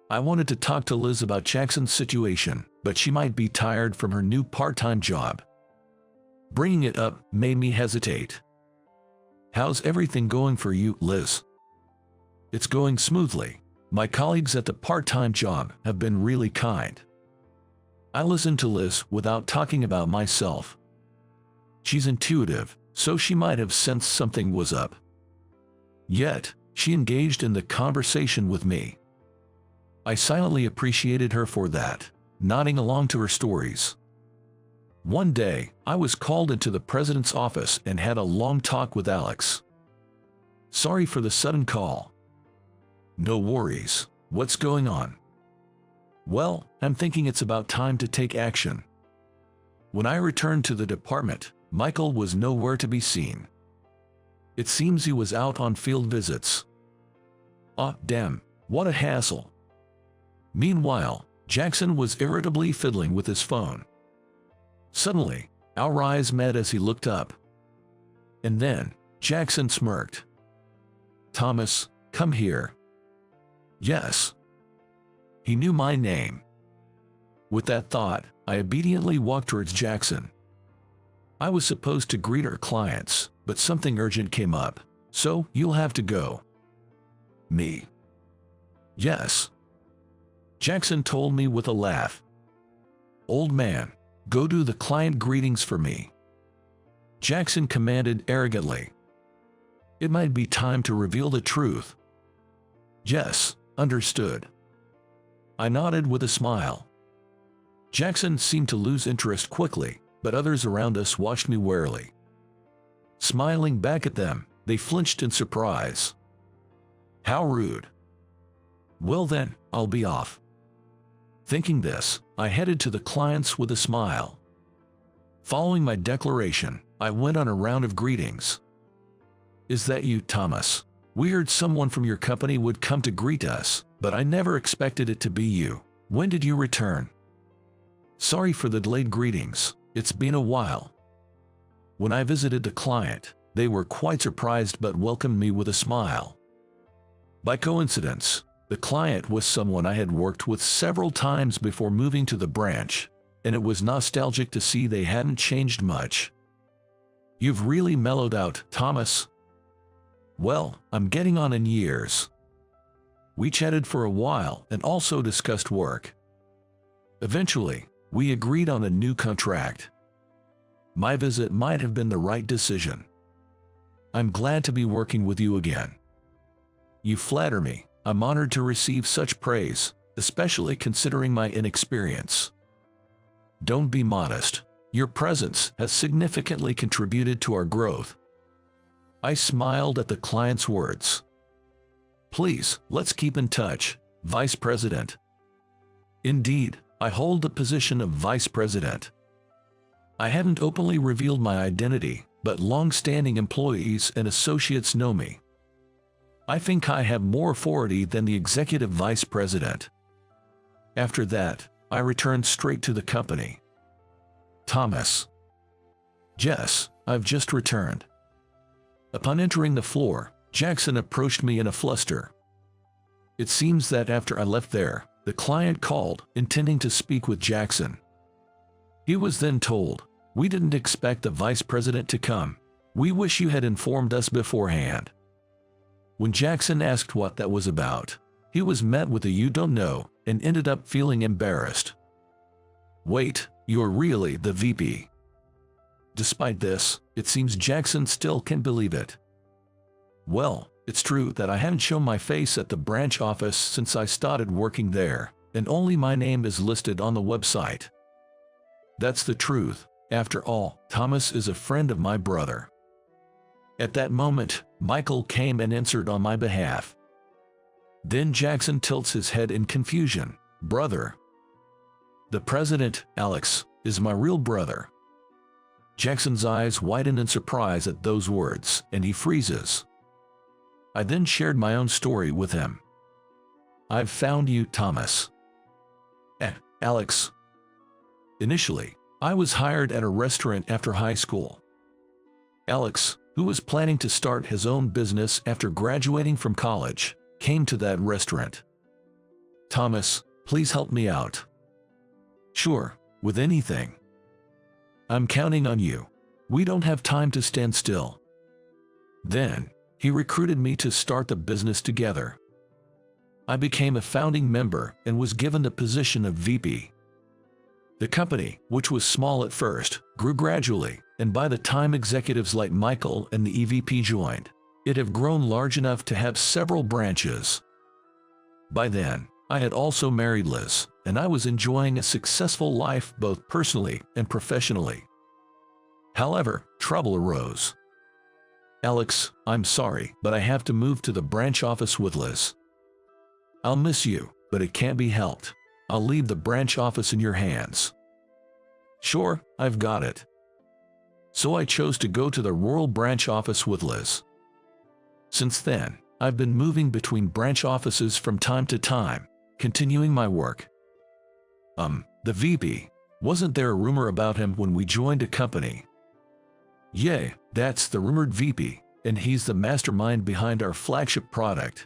I wanted to talk to Liz about Jackson's situation, but she might be tired from her new part-time job." Bringing it up made me hesitate. "How's everything going for you, Liz?" "It's going smoothly. My colleagues at the part-time job have been really kind." I listened to Liz without talking about myself. She's intuitive, so she might have sensed something was up. Yet, she engaged in the conversation with me. I silently appreciated her for that, nodding along to her stories. One day, I was called into the president's office and had a long talk with Alex. "Sorry for the sudden call." "No worries. What's going on?" "Well, I'm thinking it's about time to take action." When I returned to the department, Michael was nowhere to be seen. It seems he was out on field visits. "Ah, damn. What a hassle. Meanwhile, Jackson was irritably fiddling with his phone. Suddenly, our eyes met as he looked up. And then, Jackson smirked. "Thomas, come here." Yes. He knew my name. With that thought, I obediently walked towards Jackson. I was supposed to greet our clients, but something urgent came up, so you'll have to go. Me? Yes. Jackson told me with a laugh. "Old man, go do the client greetings for me." Jackson commanded arrogantly. It might be time to reveal the truth. Yes, understood. I nodded with a smile. Jackson seemed to lose interest quickly, but others around us watched me warily. Smiling back at them, they flinched in surprise. How rude. Well then, I'll be off. Thinking this, I headed to the clients with a smile. Following my declaration, I went on a round of greetings. "Is that you, Thomas? We heard someone from your company would come to greet us, but I never expected it to be you. When did you return?" "Sorry for the delayed greetings, it's been a while." When I visited the client, they were quite surprised but welcomed me with a smile. By coincidence, the client was someone I had worked with several times before moving to the branch, and it was nostalgic to see they hadn't changed much. "You've really mellowed out, Thomas." "Well, I'm getting on in years." We chatted for a while and also discussed work. Eventually, we agreed on a new contract. My visit might have been the right decision. "I'm glad to be working with you again." "You flatter me. I'm honored to receive such praise, especially considering my inexperience." "Don't be modest. Your presence has significantly contributed to our growth." I smiled at the client's words. "Please, let's keep in touch, Vice President." Indeed, I hold the position of Vice President. I haven't openly revealed my identity, but long-standing employees and associates know me. I think I have more authority than the Executive Vice President. After that, I returned straight to the company. "Thomas." "Jess, I've just returned." Upon entering the floor, Jackson approached me in a fluster. It seems that after I left there, the client called, intending to speak with Jackson. He was then told, "We didn't expect the Vice President to come. We wish you had informed us beforehand." When Jackson asked what that was about, he was met with a "you don't know," and ended up feeling embarrassed. "Wait, you're really the VP?" Despite this, it seems Jackson still can't believe it. "Well, it's true that I haven't shown my face at the branch office since I started working there, and only my name is listed on the website." That's the truth. After all, Thomas is a friend of my brother. At that moment, Michael came and answered on my behalf. Then Jackson tilts his head in confusion. "Brother?" "The president, Alex, is my real brother." Jackson's eyes widen in surprise at those words, and he freezes. I then shared my own story with him. "I've found you, Thomas." Alex." Initially, I was hired at a restaurant after high school. Alex, who was planning to start his own business after graduating from college, came to that restaurant. "Thomas, please help me out." "Sure, with anything." "I'm counting on you. We don't have time to stand still." Then, he recruited me to start the business together. I became a founding member and was given the position of VP. The company, which was small at first, grew gradually, and by the time executives like Michael and the EVP joined, it had grown large enough to have several branches. By then, I had also married Liz, and I was enjoying a successful life both personally and professionally. However, trouble arose. "Alex, I'm sorry, but I have to move to the branch office with Liz. I'll miss you, but it can't be helped. I'll leave the branch office in your hands." "Sure, I've got it." So I chose to go to the rural branch office with Liz. Since then, I've been moving between branch offices from time to time, continuing my work. The VP. Wasn't there a rumor about him when we joined a company? Yeah, that's the rumored VP, and he's the mastermind behind our flagship product.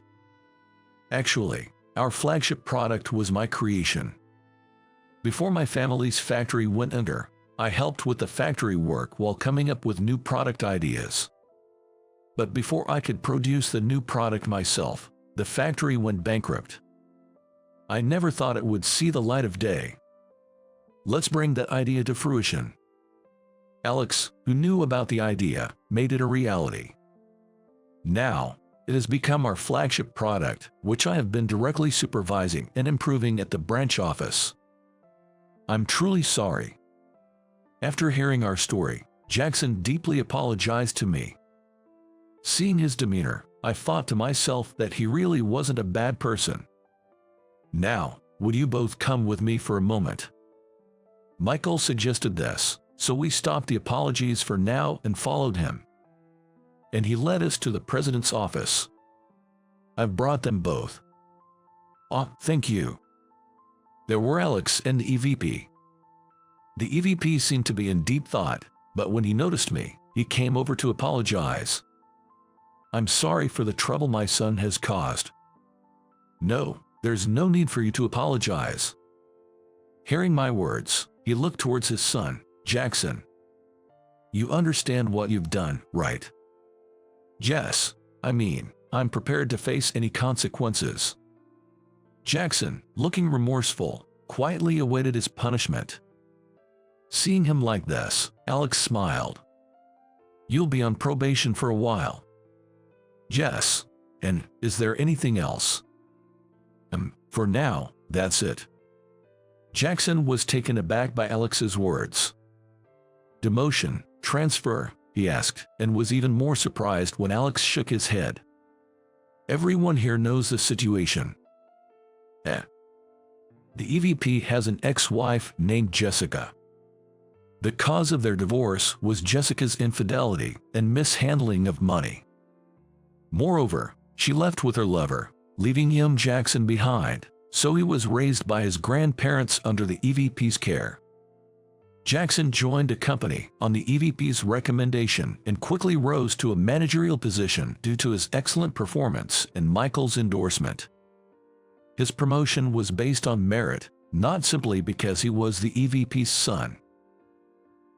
Actually, our flagship product was my creation. Before my family's factory went under, I helped with the factory work while coming up with new product ideas. But before I could produce the new product myself, the factory went bankrupt. I never thought it would see the light of day. Let's bring that idea to fruition. Alex, who knew about the idea, made it a reality. Now, it has become our flagship product, which I have been directly supervising and improving at the branch office. I'm truly sorry. After hearing our story, Jackson deeply apologized to me. Seeing his demeanor, I thought to myself that he really wasn't a bad person. Now, would you both come with me for a moment? Michael suggested this, so we stopped the apologies for now and followed him. And he led us to the president's office. I've brought them both. Oh, thank you. There were Alex and the EVP. The EVP seemed to be in deep thought, but when he noticed me, he came over to apologize. I'm sorry for the trouble my son has caused. No, there's no need for you to apologize. Hearing my words, he looked towards his son, Jackson. You understand what you've done, right? Yes, I'm prepared to face any consequences. Jackson, looking remorseful, quietly awaited his punishment. Seeing him like this, Alex smiled. You'll be on probation for a while. Yes, and is there anything else? For now, that's it. Jackson was taken aback by Alex's words. Demotion, transfer, he asked, and was even more surprised when Alex shook his head. Everyone here knows the situation. The EVP has an ex-wife named Jessica. The cause of their divorce was Jessica's infidelity and mishandling of money. Moreover, she left with her lover, leaving young Jackson behind, so he was raised by his grandparents under the EVP's care. Jackson joined a company on the EVP's recommendation and quickly rose to a managerial position due to his excellent performance and Michael's endorsement. His promotion was based on merit, not simply because he was the EVP's son.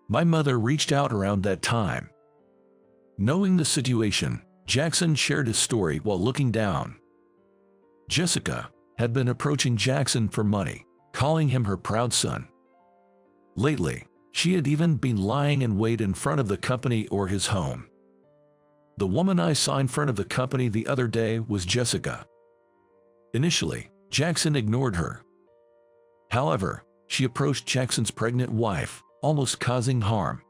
My mother reached out around that time. Knowing the situation, Jackson shared his story while looking down. Jessica had been approaching Jackson for money, calling him her proud son. Lately, she had even been lying in wait in front of the company or his home. The woman I saw in front of the company the other day was Jessica. Initially, Jackson ignored her. However, she approached Jackson's pregnant wife, almost causing harm.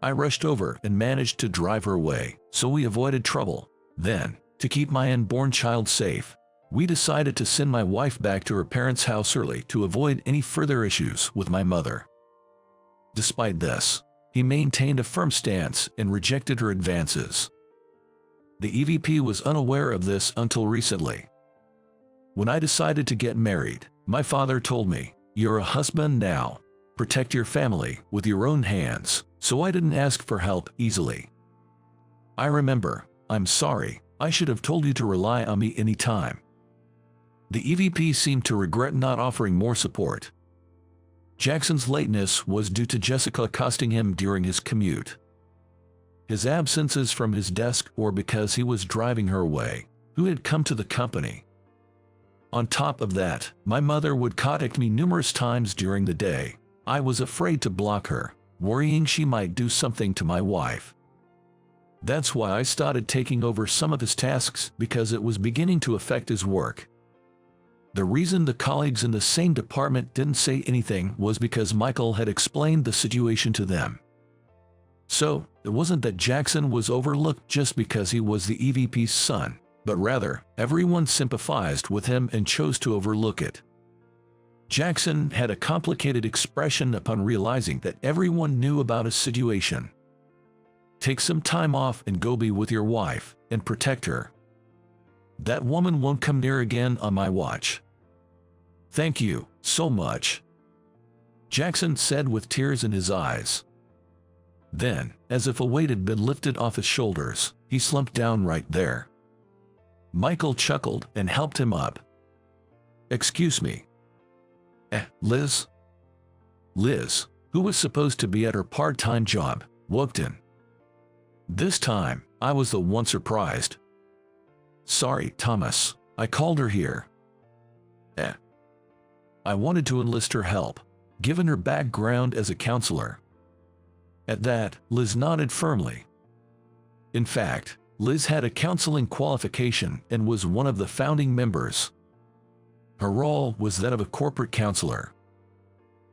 I rushed over and managed to drive her away, so we avoided trouble. Then, to keep my unborn child safe, we decided to send my wife back to her parents' house early to avoid any further issues with my mother. Despite this, he maintained a firm stance and rejected her advances. The EVP was unaware of this until recently. When I decided to get married, my father told me, "You're a husband now. Protect your family with your own hands," so I didn't ask for help easily. I remember, I'm sorry, I should have told you to rely on me anytime. The EVP seemed to regret not offering more support. Jackson's lateness was due to Jessica accosting him during his commute. His absences from his desk or because he was driving her away, who had come to the company. On top of that, my mother would contact me numerous times during the day. I was afraid to block her, worrying she might do something to my wife. That's why I started taking over some of his tasks because it was beginning to affect his work. The reason the colleagues in the same department didn't say anything was because Michael had explained the situation to them. So, it wasn't that Jackson was overlooked just because he was the EVP's son, but rather, everyone sympathized with him and chose to overlook it. Jackson had a complicated expression upon realizing that everyone knew about his situation. Take some time off and go be with your wife and protect her. That woman won't come near again on my watch. Thank you so much, Jackson said with tears in his eyes. Then, as if a weight had been lifted off his shoulders, he slumped down right there. Michael chuckled and helped him up. Excuse me. Liz? Liz, who was supposed to be at her part-time job, walked in. This time, I was the one surprised. Sorry, Thomas, I called her here. I wanted to enlist her help, given her background as a counselor. At that, Liz nodded firmly. In fact, Liz had a counseling qualification and was one of the founding members. Her role was that of a corporate counselor.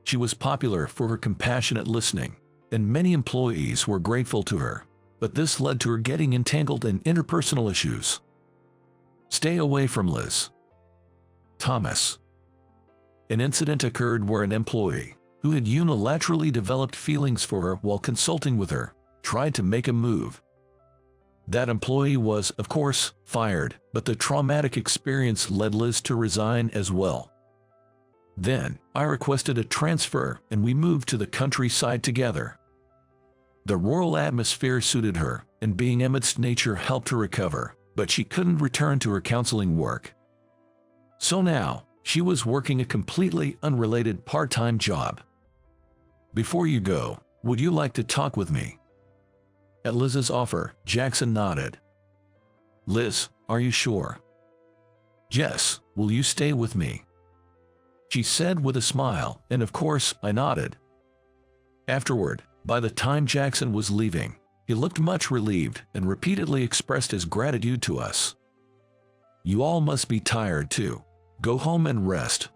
She was popular for her compassionate listening, and many employees were grateful to her, but this led to her getting entangled in interpersonal issues. Stay away from Liz. Thomas. An incident occurred where an employee, who had unilaterally developed feelings for her while consulting with her, tried to make a move. That employee was, of course, fired, but the traumatic experience led Liz to resign as well. Then, I requested a transfer and we moved to the countryside together. The rural atmosphere suited her, and being amidst nature helped her recover, but she couldn't return to her counseling work. So now, she was working a completely unrelated part-time job. Before you go, would you like to talk with me? At Liz's offer, Jackson nodded. Liz, are you sure? Yes, will you stay with me? She said with a smile, and of course, I nodded. Afterward, by the time Jackson was leaving, he looked much relieved and repeatedly expressed his gratitude to us. You all must be tired too. Go home and rest.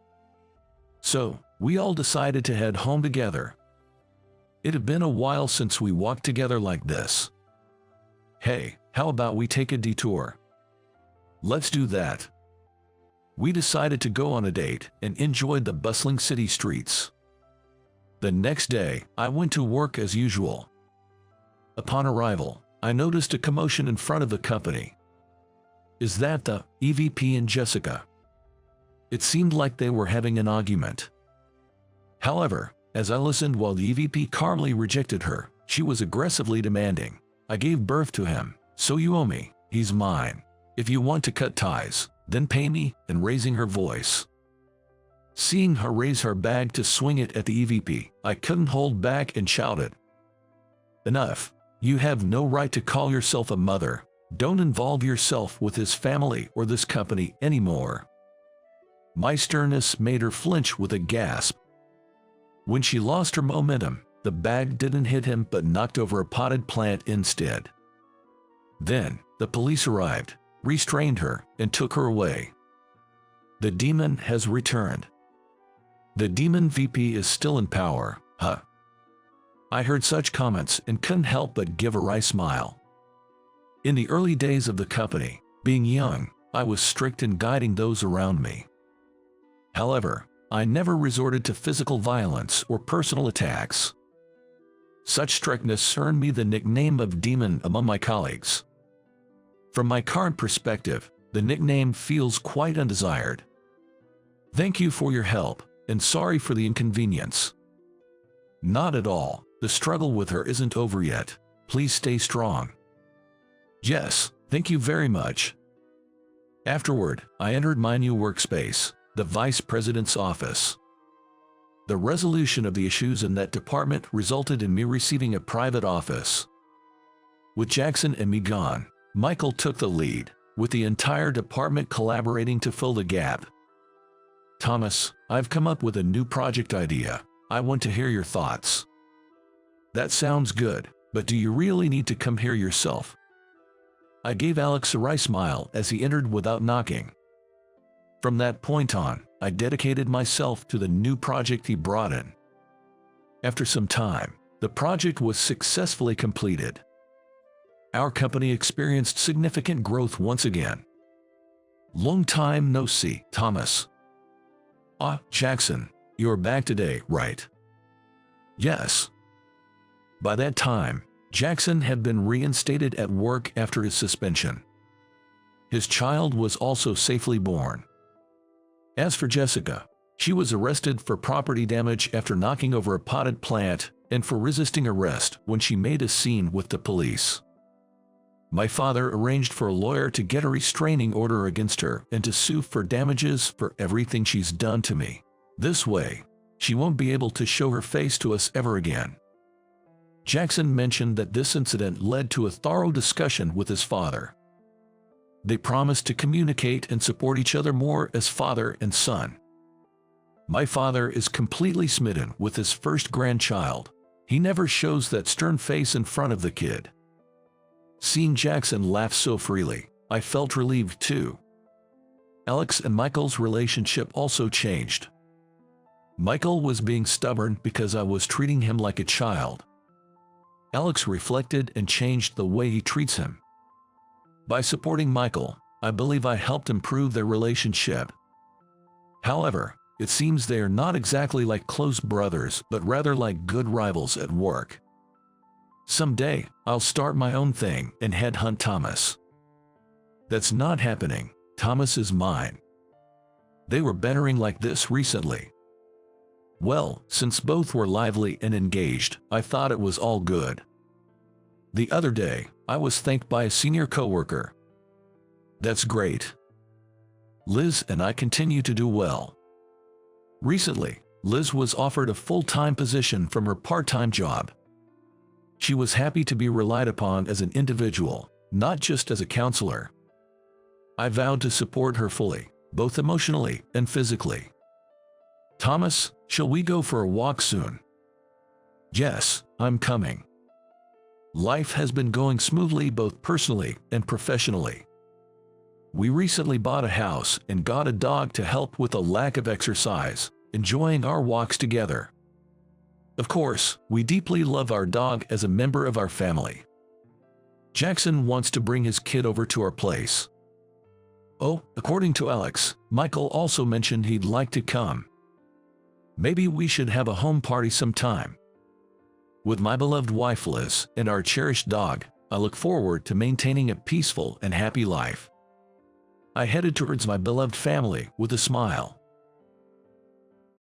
So, we all decided to head home together. It had been a while since we walked together like this. Hey, how about we take a detour? Let's do that. We decided to go on a date and enjoyed the bustling city streets. The next day, I went to work as usual. Upon arrival, I noticed a commotion in front of the company. Is that the EVP and Jessica? It seemed like they were having an argument. However, as I listened while the EVP calmly rejected her, she was aggressively demanding, I gave birth to him, so you owe me, he's mine. If you want to cut ties, then pay me, and raising her voice. Seeing her raise her bag to swing it at the EVP, I couldn't hold back and shouted. Enough. You have no right to call yourself a mother. Don't involve yourself with his family or this company anymore. My sternness made her flinch with a gasp. When she lost her momentum, the bag didn't hit him but knocked over a potted plant instead. Then, the police arrived, restrained her, and took her away. The demon has returned. The demon VP is still in power, huh? I heard such comments and couldn't help but give a wry smile. In the early days of the company, being young, I was strict in guiding those around me. However, I never resorted to physical violence or personal attacks. Such strictness earned me the nickname of Demon among my colleagues. From my current perspective, the nickname feels quite undesired. Thank you for your help, and sorry for the inconvenience. Not at all. The struggle with her isn't over yet. Please stay strong. Yes, thank you very much. Afterward, I entered my new workspace, the Vice President's office. The resolution of the issues in that department resulted in me receiving a private office. With Jackson and me gone, Michael took the lead, with the entire department collaborating to fill the gap. Thomas, I've come up with a new project idea. I want to hear your thoughts. That sounds good, but do you really need to come here yourself? I gave Alex a wry smile as he entered without knocking. From that point on, I dedicated myself to the new project he brought in. After some time, the project was successfully completed. Our company experienced significant growth once again. Long time no see, Thomas. Ah, Jackson, you're back today, right? Yes. By that time, Jackson had been reinstated at work after his suspension. His child was also safely born. As for Jessica, she was arrested for property damage after knocking over a potted plant and for resisting arrest when she made a scene with the police. My father arranged for a lawyer to get a restraining order against her and to sue for damages for everything she's done to me. This way, she won't be able to show her face to us ever again. Jackson mentioned that this incident led to a thorough discussion with his father. They promised to communicate and support each other more as father and son. My father is completely smitten with his first grandchild. He never shows that stern face in front of the kid. Seeing Jackson laugh so freely, I felt relieved too. Alex and Michael's relationship also changed. Michael was being stubborn because I was treating him like a child. Alex reflected and changed the way he treats him. By supporting Michael, I believe I helped improve their relationship. However, it seems they are not exactly like close brothers, but rather like good rivals at work. Someday, I'll start my own thing and headhunt Thomas. That's not happening. Thomas is mine. They were bantering like this recently. Well, since both were lively and engaged, I thought it was all good. The other day, I was thanked by a senior coworker. That's great. Liz and I continue to do well. Recently, Liz was offered a full-time position from her part-time job. She was happy to be relied upon as an individual, not just as a counselor. I vowed to support her fully, both emotionally and physically. Thomas, shall we go for a walk soon? Yes, I'm coming. Life has been going smoothly both personally and professionally. We recently bought a house and got a dog to help with a lack of exercise, enjoying our walks together. Of course, we deeply love our dog as a member of our family. Jackson wants to bring his kid over to our place. Oh, according to Alex, Michael also mentioned he'd like to come. Maybe we should have a home party sometime. With my beloved wife Liz and our cherished dog, I look forward to maintaining a peaceful and happy life. I headed towards my beloved family with a smile.